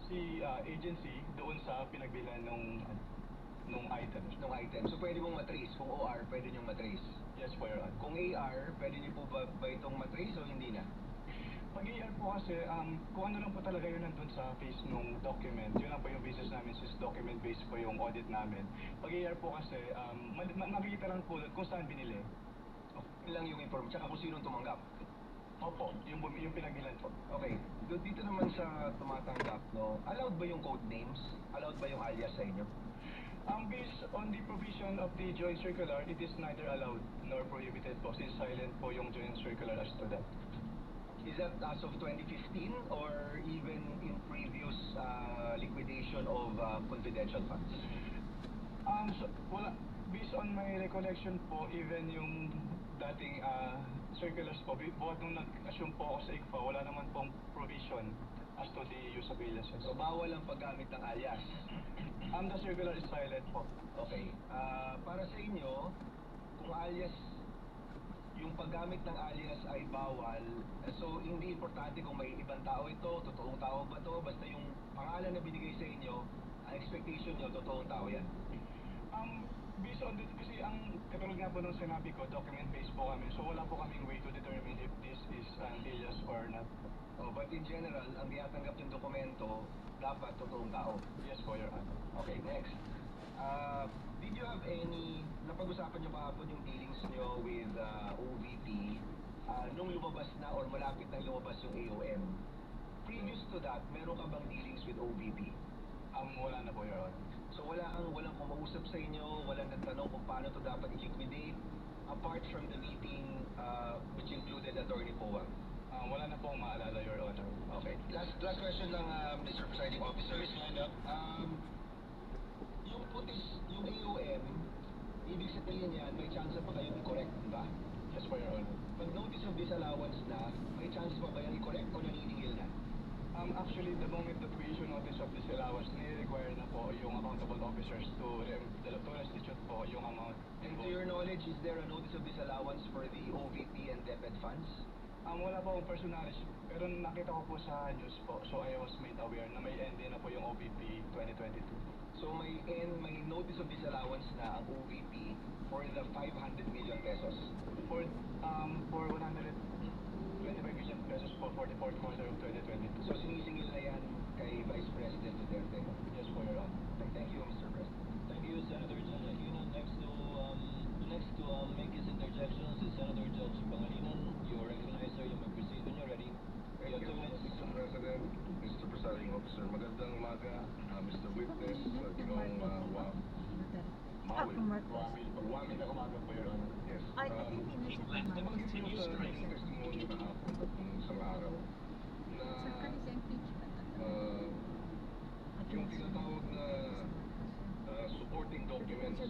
si agency doon sa pinagbilan nung items. Nung item. So pwede mong matrace. Kung OR, pwede niyong matrace. Yes po, Your Honor. Kung AR, pwede niyo po ba itong matrace o hindi na? Pag AR po kasi, kung ano lang po talaga yun nandun sa face nung document, yun lang po yung basis namin since document-based po yung audit namin. Pag AR po kasi, makikita lang po kung saan binili. Yun lang yung information, tsaka kung sinong tumanggap. Opo, yung pinagbilan po. Okay, dito naman sa tumatanggap, no, allowed ba yung code names? Allowed ba yung alias sa inyo? Based on the provision of the joint circular, it is neither allowed nor prohibited po since silent po yung joint circular as to that. Is that as of 2015 or even in previous liquidation of confidential funds? So, wala. Based on my recollection po, even yung dating circulars po, buhat nung nag-assume po ako sa ICFA, wala naman pong provision as to the use of aliases. So, bawal ang paggamit ng alias? The circular is silent po. Okay. Para sa inyo, kung alias, yung paggamit ng alias ay bawal, so hindi importante kung may ibang tao ito, totoong tao ba ito, basta yung pangalan na binigay sa inyo, ang expectation nyo, totoong tao yan. Based on this, kasi ang katulad nga po nung sinabi ko, document-based po kami, so wala po kaming way to determine if this is an alias or not. But in general, ang diyatanggap ng dokumento, dapat totoong tao. Yes po, Your Honor. Okay, next. Did you have any, napag-usapan nyo kahapon yung dealings nyo with OVP nung lumabas na or malapit na lumabas yung AOM? Previous to that, meron ka bang dealings with OVP? Wala na po, Your Honor. So walang kumausap sa inyo, walang nagtanong kung paano to dapat i-liquidate, apart from the meeting which included Attorney Poa? Wala na po maalala, Your Honor. Okay. Last question lang, Mr. Presiding Officer. Yung putis, yung AOM, ibig sabihin yan, may chance pa kayo i-correct, di ba? Yes po, Your Honor. Pag notice of disallowance na, may chance pa ba yan i-correct o naniningil na? Actually, the moment that we issue notice of disallowance, nire-require na po yung accountable officers to restitute po yung amount. And to your knowledge, is there a notice of disallowance for the OVP and DepEd funds? Wala po akong personalis, pero nakita ko po sa news po, so I was made aware na may end na po yung OVP 2022. So may notice of disallowance na ang OVP for the 500 million pesos? For 125 million pesos po for the fourth quarter of 2022. So sinisingil na yan kay Vice President Duterte? Yes po, Your Honor. Thank you, Mr. President. Thank you, Senator John Aquino. Next to make his interjections is Senator Judge Pangilinan. You are recognized, sir. You may proceed when you're ready. Thank you, Mr. President, Mr. Presiding Officer. Magandang umaga, Mr. Witness, Ginoong Wami na umaga po, Your Honor. Yes. Ay, hindi na siya Nabanggit mo sa testimony kahapon nung isang araw na yung tinatawag na supporting documents,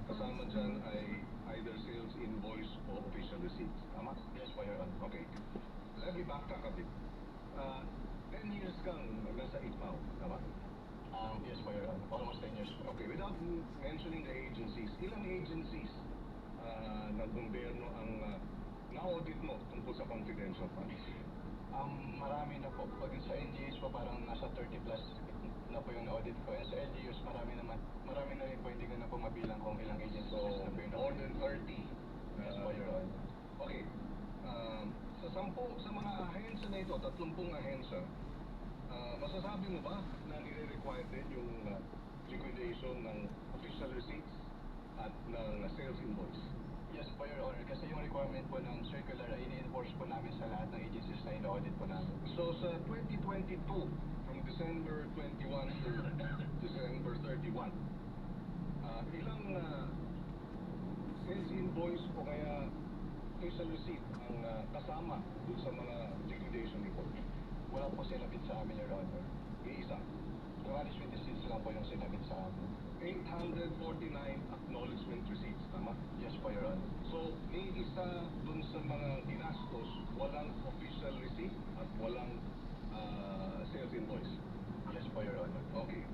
kasama dyan ay either sales invoice o official receipts. Tama? Yes po, Your Honor. Okay. Let me backtrack a bit. 10 years kang nasa ICFAO, tama? Yes po, Your Honor. Almost 10 years po. Okay, without mentioning the agencies, ilang agencies ng gobyerno ang na-audit mo tungkol sa confidential funds? Marami na po. Pag sa NGOs po, parang nasa 30 plus na po yung na-audit ko. And sa LGUs, marami na rin po. Hindi ko na po mabilang kung ilang agencies So, na po yung more than 30. Yes po, Your Honor. Okay. Sa Sa mga ahensya na ito, 30 ahensya, masasabi mo ba na nire-require din yung liquidation ng official receipts at ng sales invoice? Yes po, Your Honor. Kasi yung requirement po ng circular ay ini-enforce po namin sa lahat ng agencies na ina-audit po namin. So sa 2022, from December 21 to December 31, ilang sales invoice o kaya official receipt ang kasama dun sa mga liquidation report? Wala po sinabit sa amin, Your Honor. Iisa. Management receipts lang po yung sinabit sa amin. 849 acknowledgement receipts, tama? Yes po, Your Honor. So, may isa dun sa mga ginastos, walang official receipt at walang sales invoice. Yes po, Your Honor. Okay.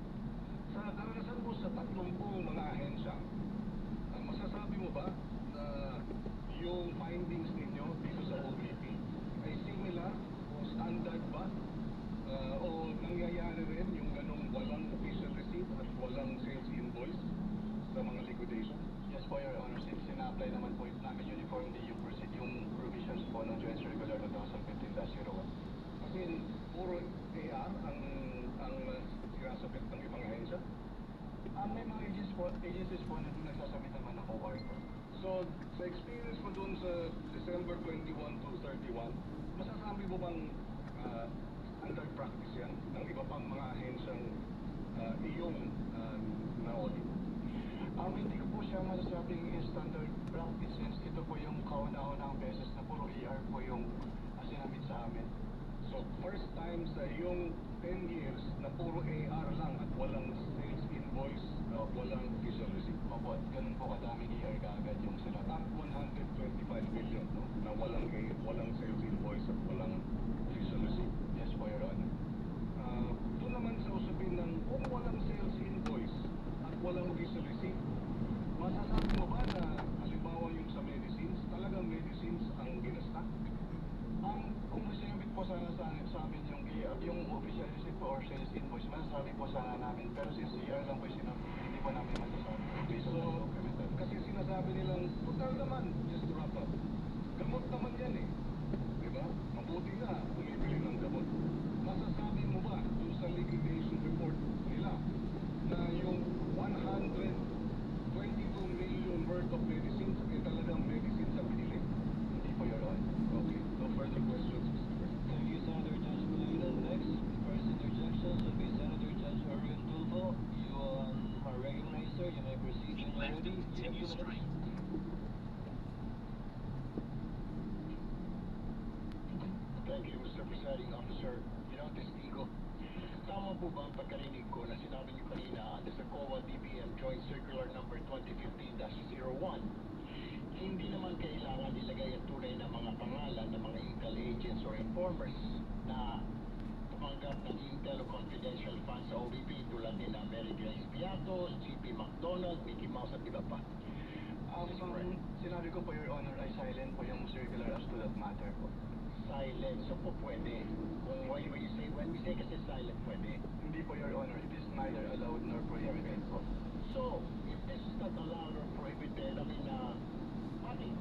Sa karanasan mo sa 30 mga ahensya, masasabi mo ba na yung findings ninyo dito sa OVP ay similar o standard ba? O nangyayari rin yung ganong walang official receipt at walang sales invoice sa mga liquidation? Yes po, Your Honor. Since sina-apply naman po namin uniformly yung provisions po ng Joint Circular 2015-01. Kasi puro AR ang sinasabit ng ibang ahensya? May mga agencies po na nagsasabit naman ng OR po. So, sa experience mo dun sa December 21 to 31, masasabi mo bang standard practice yan ng iba pang mga ahensyang iyong na-audit? Hindi ko po siya masasabing standard practice since ito po yung kauna-unang beses na puro AR po yung sinabit sa amin. So, first time sa iyong 10 years na puro AR lang at walang sales invoice, walang official receipt. Opo, ganun po kadaming AR kaagad yung sinabi. Top 125 million, no? Na walang sales invoice at walang official receipt. Yes po, Your Honor. Doon naman sa usapin ng kung walang sales invoice at walang official receipt, masasabi mo ba na halimbawa yung sa medicines, talagang medicines ang ginasta? Kung sinabit po sana sa amin yung official receipt po or sales invoice, masasabi po sana namin. Pero since AR lang po sinabit, hindi po namin masasabi. So, kasi sinasabi nilang, total naman, just to wrap up, gamot naman yan eh. Diba? Mabuti nga, bumibili ng gamot. Masasabi mo ba dun sa liquidation report nila na yung 122 million worth of medicines ay talagang medicines ang binili? Hindi po, Your Honor. Okay, no further questions, Mr. President. Thank you, Senator Judge Molina. Next, first interjections will be Senator Judge Erwin Tulfo. You are recognized, sir. You may proceed when you're ready. Continue straight. Thank you, Mr. Presiding Officer. Testigo, tama po ba ang pagkarinig ko na sinabi niyo kanina under sa COA DBM Joint Circular number 2015-01, hindi naman kailangan ilagay ang tunay na mga pangalan ng mga intel agents or informers na tumanggap ng intel o confidential funds sa OVP tulad ni na Mary Grace Piatos, GP McDonald, Mickey Mouse at iba pa? Sinabi ko po, Your Honor, ay silent po yung circular as to that matter po. Silent, so po pwede. Kung when we say kasi silent, pwede. Hindi po, Your Honor. It is neither allowed nor prohibited po. So, if this is not allowed or prohibited, I mean, bakit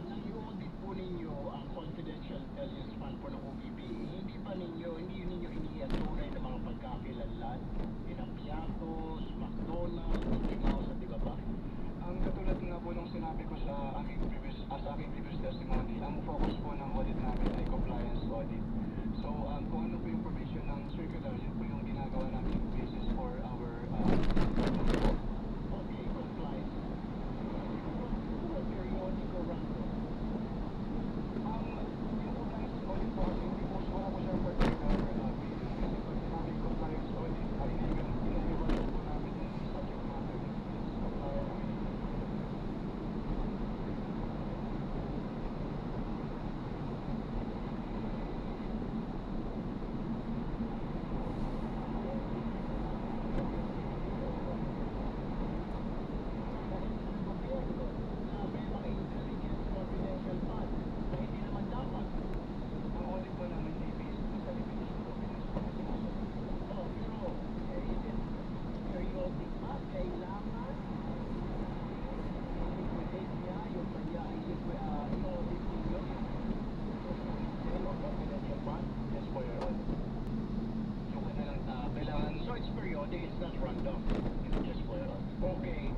nang-i-audit po ninyo ang confidential intelligence fund po ng OVP, hindi ninyo iniyan tunay na mga pagkakilanlan, Piatos, McDonald, Mickey Mouse at iba ba? Ang katulad nga po nung sinabi ko sa aking previous testimony, ang focus po ng audit namin ay compliance audit. So, kung ano po yung provision ng circular, yun po yung ginagawa namin basis for our Okay, compliance. random. Yes po, Your Honor. Okay.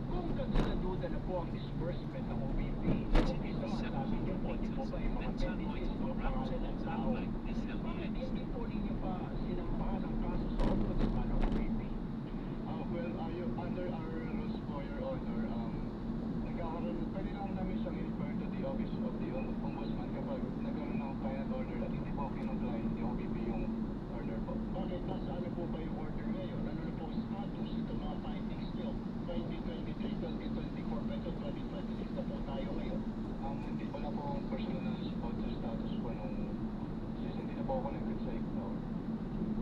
Kung kaduda na po ang disbursement ng OBP, okay naman, sabi niyo po, di po ba yung mga benefits o pangalan ng tao, bakit hindi po ninyo pa sinampahan ang kaso sa Ombudsman ng OBP? Well, under our rules po, Your Honor, pwede lang namin siyang i-refer to the office of the Ombudsman kapag nagkaroon ng final order at hindi po kinumply yung OBP yung order po. Bakit? Nasa ano po ba yung order ngayon? Ano na po status? Ito mga findings nyo. 2023, 2024, 2026 na po tayo ngayon. Hindi wala po akong personal na support sa status po nung since hindi na po ako connected sa ICPAO.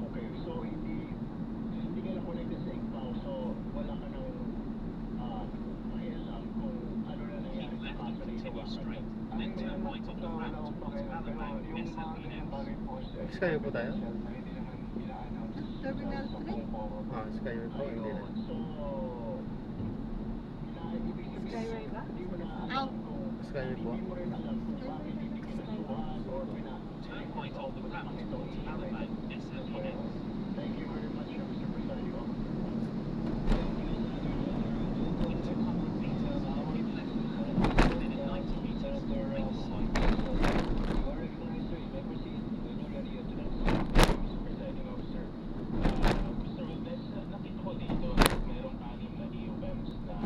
Okay, so hindi ka na connected sa ICPAO, so wala ka nang pakialam kung ano na nangyari sa kaso na ito. Ang meron na wala akong pakialam, pero yung mga ganyan bagay po Skyway po tayo? hindi naman ina-announce Terminal sa 3? buong power. Skyway po, hindi na. So, ibig sabihin, Skyway ba? hindi mo na alam kung Skyway po. hindi mo rin alam kung bakit hindi kinasuhan or Turn right on the ramp towards Alabang SLEX. Thank you very much, Mr. Presidio. In 200 meters, keep left to turn, then in 90 meters, right side. You are recognized, sir. You may proceed when you're ready to next. Mr. Presiding Officer. Mr. Valdez, nakita ko dito merong 6 na EOMs na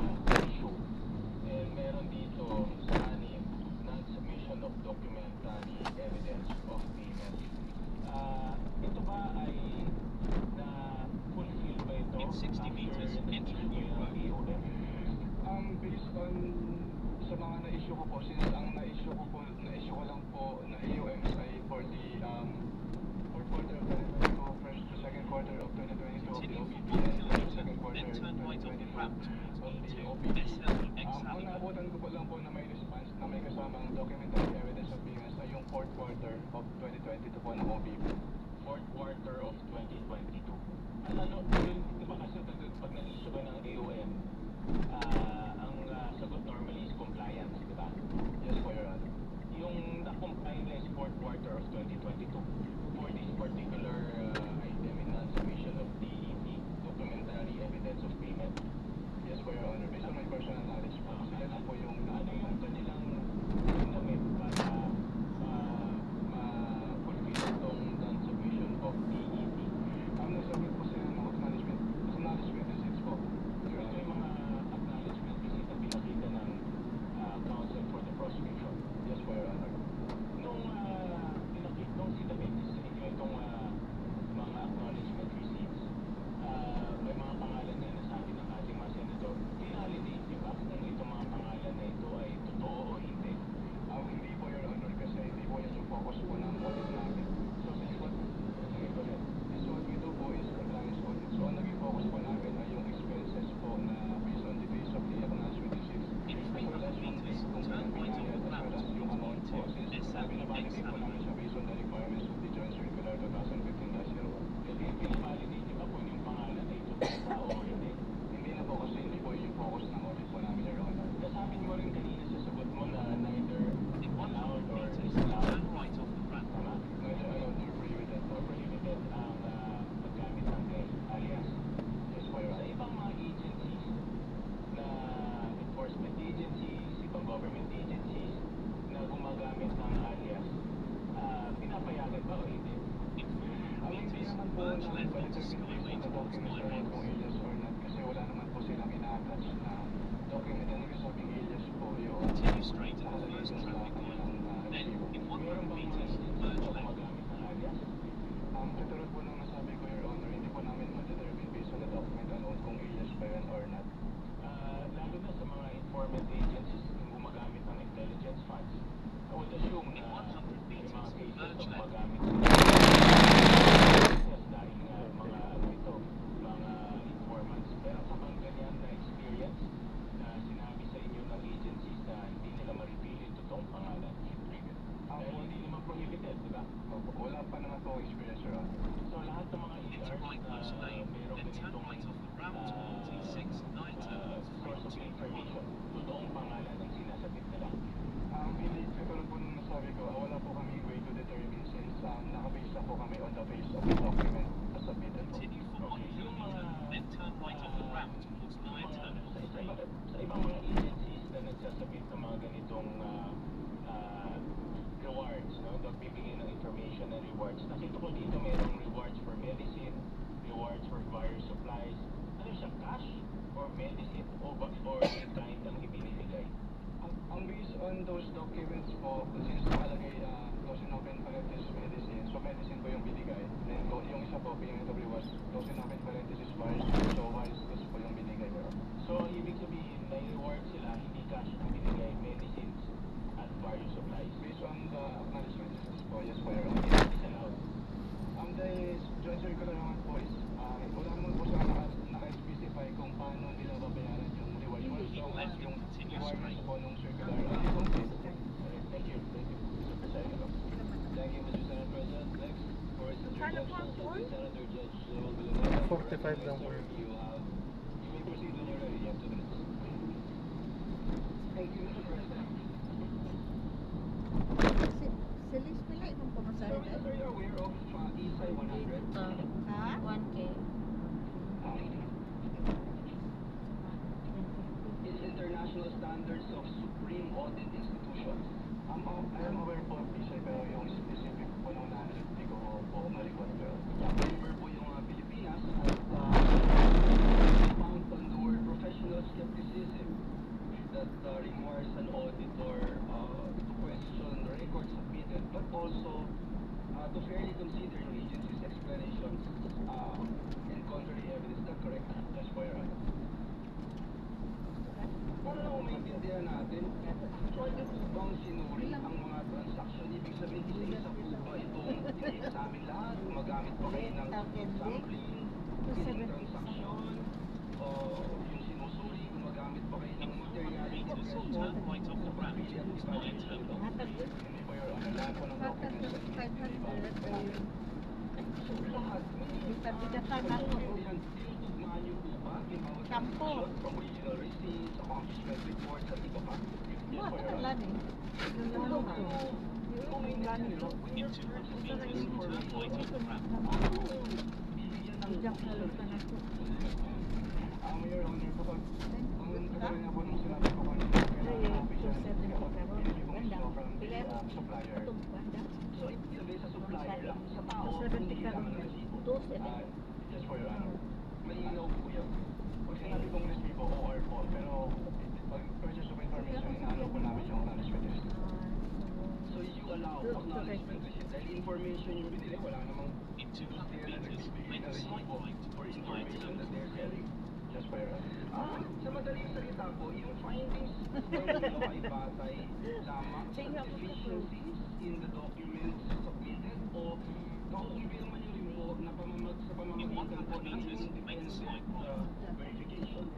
issue. And meron dito sa 6, non-submission of documentary evidence of payment. Ito ba ay na-fulfill ba ito? In 60 meters, enter new road. Based on sa mga na-issue ko po, since ang na-issue ko lang po na EOMs ay for the fourth quarter of 2022, first to second quarter of 2022 of the OBP, and second quarter of 2023 of the OBP. Ang naabutan ko po lang po na may response na may kasamang documentary evidence of payments ay yung fourth quarter of 2022 po ng OBP. Fourth quarter of 2022. Ano, di ba kasi pag na-issue ka ng AOM, ang sagot normally is compliance, di ba? Yes po, Your Honor. Yung na-comply na is fourth quarter of 2022 for this particular item in non-submission of DEP, documentary evidence of payment. Yes po, Your Honor. Based on my personal knowledge po, sila lang po yung Ano yung kanilang ginamit para ma-fulfill itong non-submission of DEP? Nagsabit po sila ng acknowledgement receipts po. Ito yung mga acknowledgement receipt na pinakita ng counsel for the prosecution. Yes po, Your Honor. Nung sinabit sa inyo itong mga acknowledgement receipts, may mga pangalan na nasabi ng ating mga senador. Pinalidate niyo ba kung itong mga pangalan na ito ay totoo o hindi? Hindi po, Your Honor, kasi hindi po yan yung focus po ng audit namin. So, this what we do po is compliance audit. So, ang naging focus po namin ay yung expenses po na based on the base of the acknowledgement receipts. As well as yung kung saan pinayad, as well as yung amount po. Since binabalidate po namin siya based on the requirements of the Joint Circular 2015-01. Kasi pinabalidate niyo ba kung yung pangalan ay totoo o hindi? Hindi na po kasi hindi po yung focus ng audit po namin, Your Honor. Kasabi mo rin kanina sa sagot mo na neither allowed or Turn disallowed. right off the ramp. Tama? Neither allowed nor prohibited. Or prohibited ang paggamit ng alias. Yes po, Your Sa Honor. ibang mga agencies na enforcement agencies, ibang government agencies na gumagamit ng alias, pinapayagan ba o hindi? Hindi naman po namin palitin na document sa kung alias or not kasi wala naman po silang ina-attach na document. Ang nagkasabing alias po yung Continue straight to the first traffic light. Then, in 100 meters, merge left. Gumagamit ng alias? Katulad po nung nasabi ko, Your Honor, hindi po namin ma-determine based on the document alone kung alias ba yan or not. Lalo na sa mga informant agencies na gumagamit ng intelligence funds. I would assume na may mga cases na gumagamit sila dahil mga mga informants. Pero kapag ganyan na experience na sinabi sa inyo ng agencies na hindi nila ma-reveal yung totoong pangalan, dahil hindi naman prohibited, di ba? Wala pa naman po experience, Your Honor. So lahat ng mga Into ERs right na Bush Lane, merong then turn ganitong right off the ramp towards E6, 9 turns, source of information, totoong pangalan ang sinasabit nila. Hindi, katulad po nung nasabi ko, wala po kami way to determine since nakabase na po kami on the base of the document na submitted po. for medicine o for kind ang ibinibigay? Ang based on those documents po, since nakalagay Dosinofen parenthesis medicine, so medicine po yung binigay. Then yung isa po, PMW was Dosinofen parenthesis vials, so vials po yung binigay. So, ibig sabihin, may reward sila, hindi cash ang binigay, medicines at various supplies. Based on the acknowledgement po, yes po, Your Hindi Honor. disallowed. The joint circular naman po is, wala naman po sa naka-specify kung paano nila babayaran yung reward. So, yung requirements po nung circular. Thank you, Mr. President. Thank you, Mr. Senate President. Next, for interjection, Senator Judge Villanueva. 45 lang po. Sir, you may proceed when you're ready. You have 2 minutes. Thank you, Mr. President. Si Liz pala itong pumasari Sir, are you aware of ESI 100? Ha? 1K. It's International Standards of Supreme Audit Institutions. I am aware po of ESI, pero yung specific po nung nahanap, hindi ko po malikot. Member po yung Pilipinas at found on the word professional skepticism that requires an auditor to question records submitted, but also to fairly consider yung agency's explanations and contrary evidence. Is that correct? Yes, po, Your Honor. Para lang maintindihan natin, pwede po bang sinuri ang mga transaction? Ibig sabihin, isa-isa po ba itong i-examine lahat? Gumagamit pa kayo ng sampling, isang transaction, o yung sinusuri, gumagamit pa kayo ng materiality assessment, sa pag-pili at evaluation ito? Hindi po, Your Honor, lahat po ng documents na i-evaluate po namin. So, lahat, tinutugmaan niyo po ba yung mga transaction from original receipts, accomplishment reports, at iba pa? Yes, po, Your Honor. Your Honor, kapag ang kagawin na po nung sinabi ko kanina, kailangan ng official from the supplier. So, ibig sabihin sa supplier lang, sa tao, hindi kailangan ng resibo. Yes, po, Your Honor. Malinaw po yun. Pag sinabi kong resibo, OR po, pero pag purchase of information, inaano po namin yung acknowledgement receipt. So, you allow acknowledgement receipt. Dahil information yung binili, wala namang sila nagbibigay na resibo for information that they're selling. Yes, po, Your Honor. Sa madaling salita po, yung findings nilo ay batay lamang sa deficiencies in the documents submitted o nakukumpirma niyo rin po na sa pamamagitan po ng independent verification.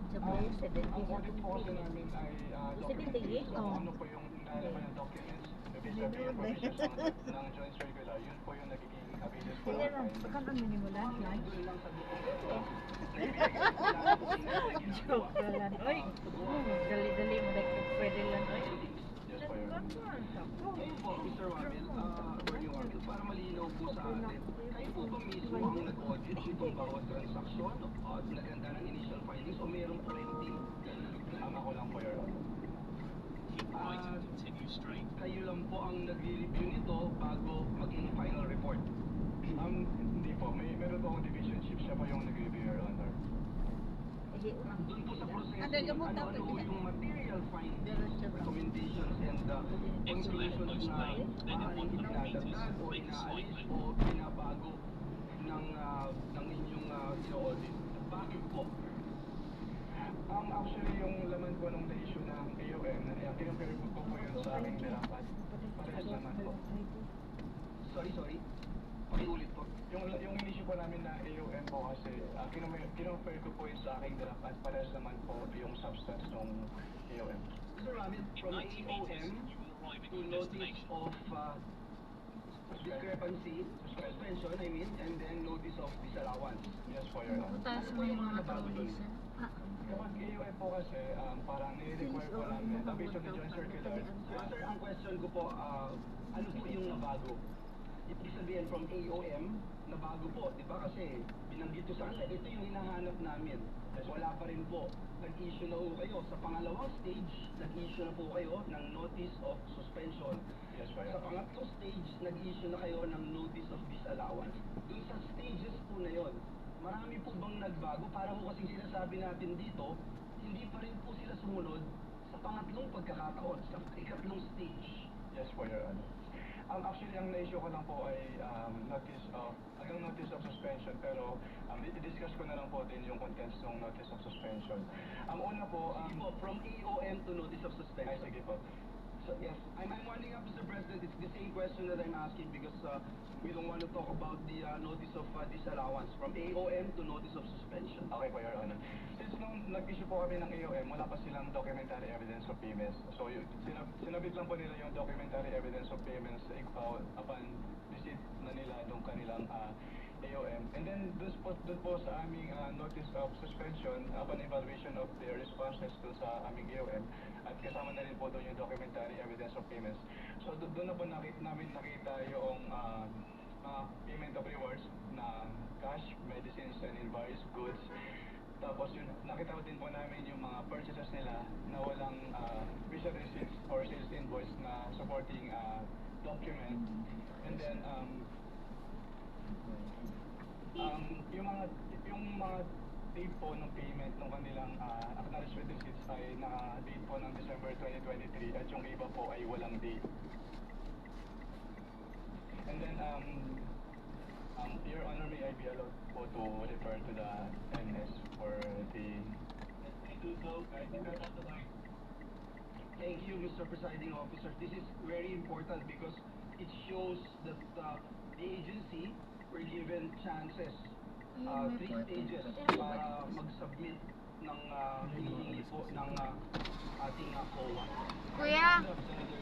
Ang audit po kasi namin ay documentation. Ano po yung nalaman ng documents, vis-a-vis information ng joint circular, yun po yung nagiging available for our findings. Doon lang sa dokumento. Joke ka lang. Oy, dali-dali mo pwede lang. Yes, po, Your Honor. Ngayon po, Mr. Wamil, Attorney Wamil, para malinaw po sa atin, kayo po ba mismo ang nag-audit itong bawat transaksyon at naganda ng initial findings o mayroong po kayong team? Ako lang po, Your Honor. Kayo lang po ang nagre-review nito bago maging final report? Hindi po. Meron po akong division chief. Siya po yung nag-review, Your Honor. Doon po sa proseso, ano yung material findings, recommendations, and conclusions na maaaring dinadagdag o inaalis o binabago ng inyong ino-audit. Bakit po? Actually, yung laman po nung na-issue ng AOM, kinumpare ko po yun sa aming nilapat. Parehas naman po. Sorry. Pakiulit po. Yung in-issue po namin na AOM po kasi, kinumpare ko po yun sa aking nilapat. Parehas naman po yung substance ng AOM. Sir Ramit, from AOM to notice of discrepancy, suspension, and then notice of disallowance. Yes po, Your Honor. Ano po yung mga nabago doon? Kapag AOM po kasi, parang nire-require po namin, based on the joint circular. Sir, ang question ko po, ano po yung nabago? Ibig sabihin from AOM, nabago po, di ba? Kasi binanggit ko sana, ito yung hinahanap namin. Wala pa rin po. Nag-issue na po kayo. Sa pangalawang stage, nag-issue na po kayo ng notice of suspension. Yes, sa pangatlong stage, nag-issue na kayo ng notice of disallowance. Dun sa stages po na yon, marami po bang nagbago? Para po kasi sinasabi natin dito, hindi pa rin po sila sumunod sa pangatlong pagkakataon, sa ikatlong stage. Yes po, Your Honor. Actually, ang na-issue ko lang po ay notice of suspension, pero i-discuss ko na lang po din yung contents ng notice of suspension. Ang una po, Sige po, from AOM to notice of suspension. ay sige po. So, yes, I'm winding up, Mr. President. It's the same question that I'm asking because we don't want to talk about the notice of disallowance from AOM to notice of suspension. Okay po, Your Honor. Since nung nag-issue po kami ng AOM, wala pa silang documentary evidence of payments. So, sinabit lang po nila yung documentary evidence of payments sa ICFAO upon receipt na nila nung kanilang AOM. And then, dun po sa aming notice of suspension, upon evaluation of their responses to sa aming AOM, at kasama na rin po doon yung documentary evidence of payments. So, doon na po namin nakita yung payment of rewards na cash, medicines, and in various goods. Tapos yun, nakita din po namin yung mga purchases nila na walang visa receipts or sales invoice na supporting document. And then, yung mga date po ng payment ng kanilang acknowledgement receipts ay naka-date po ng December 2023 at yung iba po ay walang date. And then, Your Honor, may I be allowed po to refer to the NS for the... Thank you, Mr. Presiding Officer. This is very important because it shows that the agency were given chances, 3 stages para mag-submit ng hinihingi po ng ating COA. Kuya!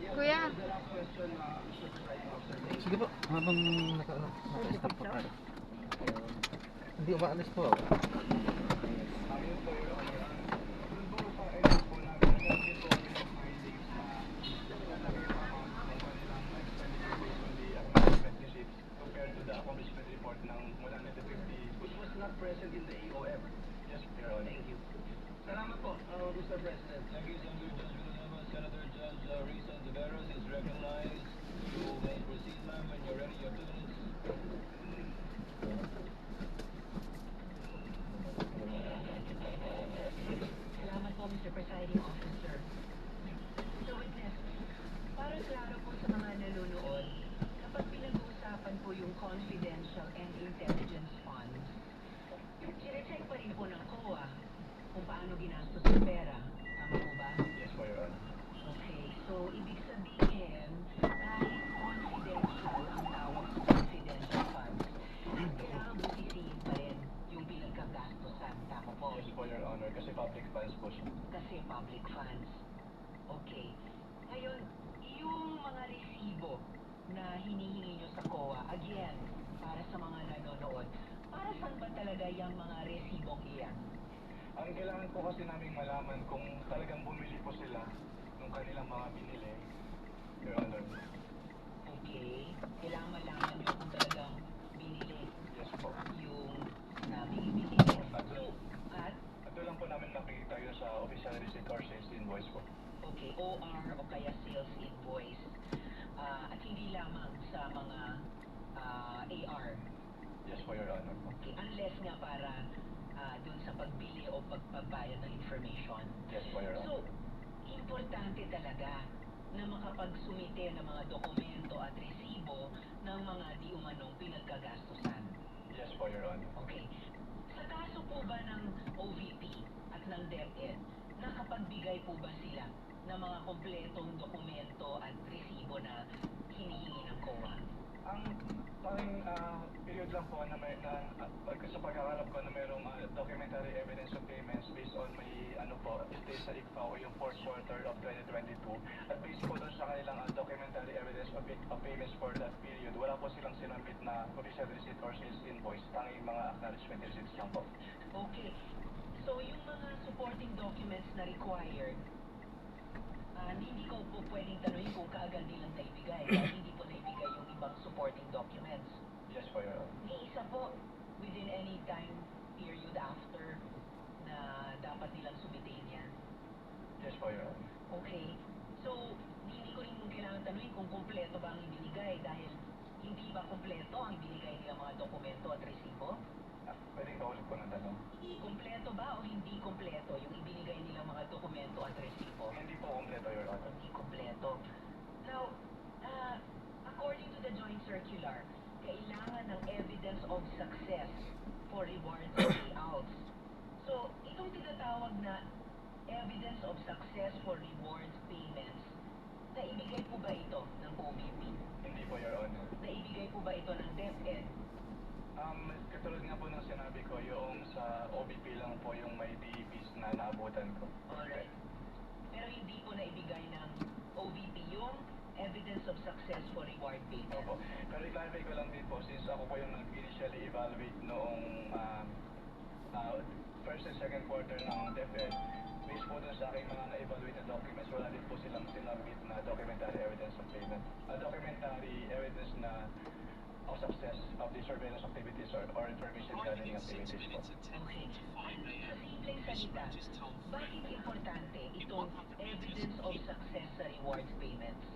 Yes, Kuya! The last question, Mr. Presiding Officer. Thank you. Sige po, habang naka-stop po tayo. Hindi umaalis po. Ayun po, Your Honor. Doon po sa NS po namin, nag-get po kami ng findings na nakalagay yung amount ng kanilang expenditure based on the acknowledgement receipts compared to the accomplishment report ng mula na 50, Which was not present in the AOM. yes, Your Honor. Thank you. Salamat po, Mr. President. Thank you, Senator Judge Villanueva. Senator Judge Risa Tiveros is recognized. You may proceed, ma'am, when you're ready. Your 2 minutes. Salamat po, Mr. Presiding Officer. So, witness, para klaro po sa mga nanonood, kapag pinag-uusapan po yung confidential and intelligence funds, sine-check pa rin po ng COA kung paano ginastos yung pera. Tama po ba? Yes po, Your Honor. Okay, so ibig sabihin, kahit confidential ang tawag sa confidential funds, kailangan busisiin pa rin yung pinagkagastosan. Tama po? Yes po, Your Honor, kasi public funds po siya. Kasi public funds. Okay. Ngayon, yung mga resibo na hinihingi nyo sa COA, again, para sa mga nanonood, para saan ba talaga yung mga resibong iyan? Ang kailangan po kasi namin malaman kung talagang bumili po sila nung kanilang mga binili, Your Honor. Okay. Kailangan malaman nyo kung talagang binili Yes po. yung binibili. At, Ito lang po namin nakikita yun sa official receipt or sales invoice po. okay, OR o kaya sales invoice. At hindi lamang sa mga AR. Yes po, Your Honor. Okay, unless nga para dun sa pagbili o pagbabayad ng information. Yes po, Your So, Honor. importante talaga na makapagsumite ng mga dokumento at resibo ng mga di umanong pinagkagastusan. Yes po, Your Honor. Okay. Sa kaso po ba ng OVP at ng DepEd, nakapagbigay po ba sila ng mga kompletong dokumento at resibo na hinihingi ng COA? Ang tanging period lang po na may sa pagkakalap ko na mayroong documentary evidence of payments based on may stay sa ICFAO yung 4th quarter of 2022 at based po doon sa kanilang documentary evidence of payments for that period, wala po silang sinabit na official receipt or sales invoice, tanging mga acknowledgement receipts lang po. Okay. So, yung mga supporting documents na required, hindi ko po pwedeng tanungin kung kaagad nilang naibigay dahil hindi po naibigay yung ibang supporting documents. Yes po, Your Honor. May isa po within any time period after na dapat nilang sumitin yan. Yes po, Your Honor. Okay. So, hindi ko rin kailangan tanungin kung kumpleto ba ang ibinigay dahil hindi ba kumpleto ang ibinigay nilang mga dokumento at resibo? Pwedeng paulit po ng tanong. Kompleto ba o hindi kompleto yung ibinigay nilang mga dokumento at resibo? Hindi po kompleto, Your Honor. Hindi kompleto. Now, according to the joint circular, kailangan ng evidence of success for rewards and payouts. So, itong tinatawag na evidence of success for rewards payments, naibigay po ba ito ng OVP? Hindi po, Your Honor. Naibigay po ba ito ng DepEd? Katulad nga po ng sinabi ko, yung sa OBP lang po yung may DEPs na naabutan ko. Alright. Pero hindi po naibigay ng OVP yung evidence of success for reward payments. Opo. Pero i-clarify ko lang din po, since ako po yung nag-initially evaluate noong first and second quarter ng DepEd, based po dun sa aking mga na-evaluate na documents, wala din po silang sinabit na documentary evidence of payment. Documentary evidence na of success of the surveillance activities or information gathering activities po. Okay. Sa simpleng salita, bakit importante itong evidence of success sa rewards payments?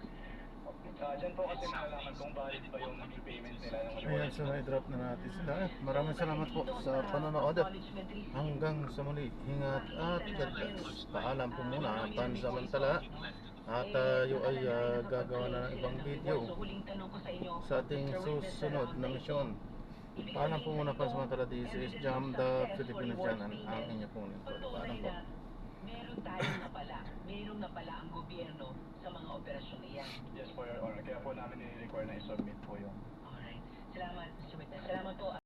Diyan po kasi malalaman kung valid ba yung naging payment nila ng Ayan, so na-drop na natin sila. Maraming salamat po sa panonood at hanggang sa muli. Ingat at God bless. Paalam po muna pansamantala. At tayo ay gagawa na ng ibang video sa ating susunod na misyon. Paalam po muna pansamantala. This is Jam the Filipino Channel. Ang inyo po nito. Paalam po. Meron na pala ang gobyerno sa mga operasyon iyan. Yes po, Your Honor. Kaya po namin i-require na i-submit po yung... Alright. Salamat, Mr. Witness. Salamat po.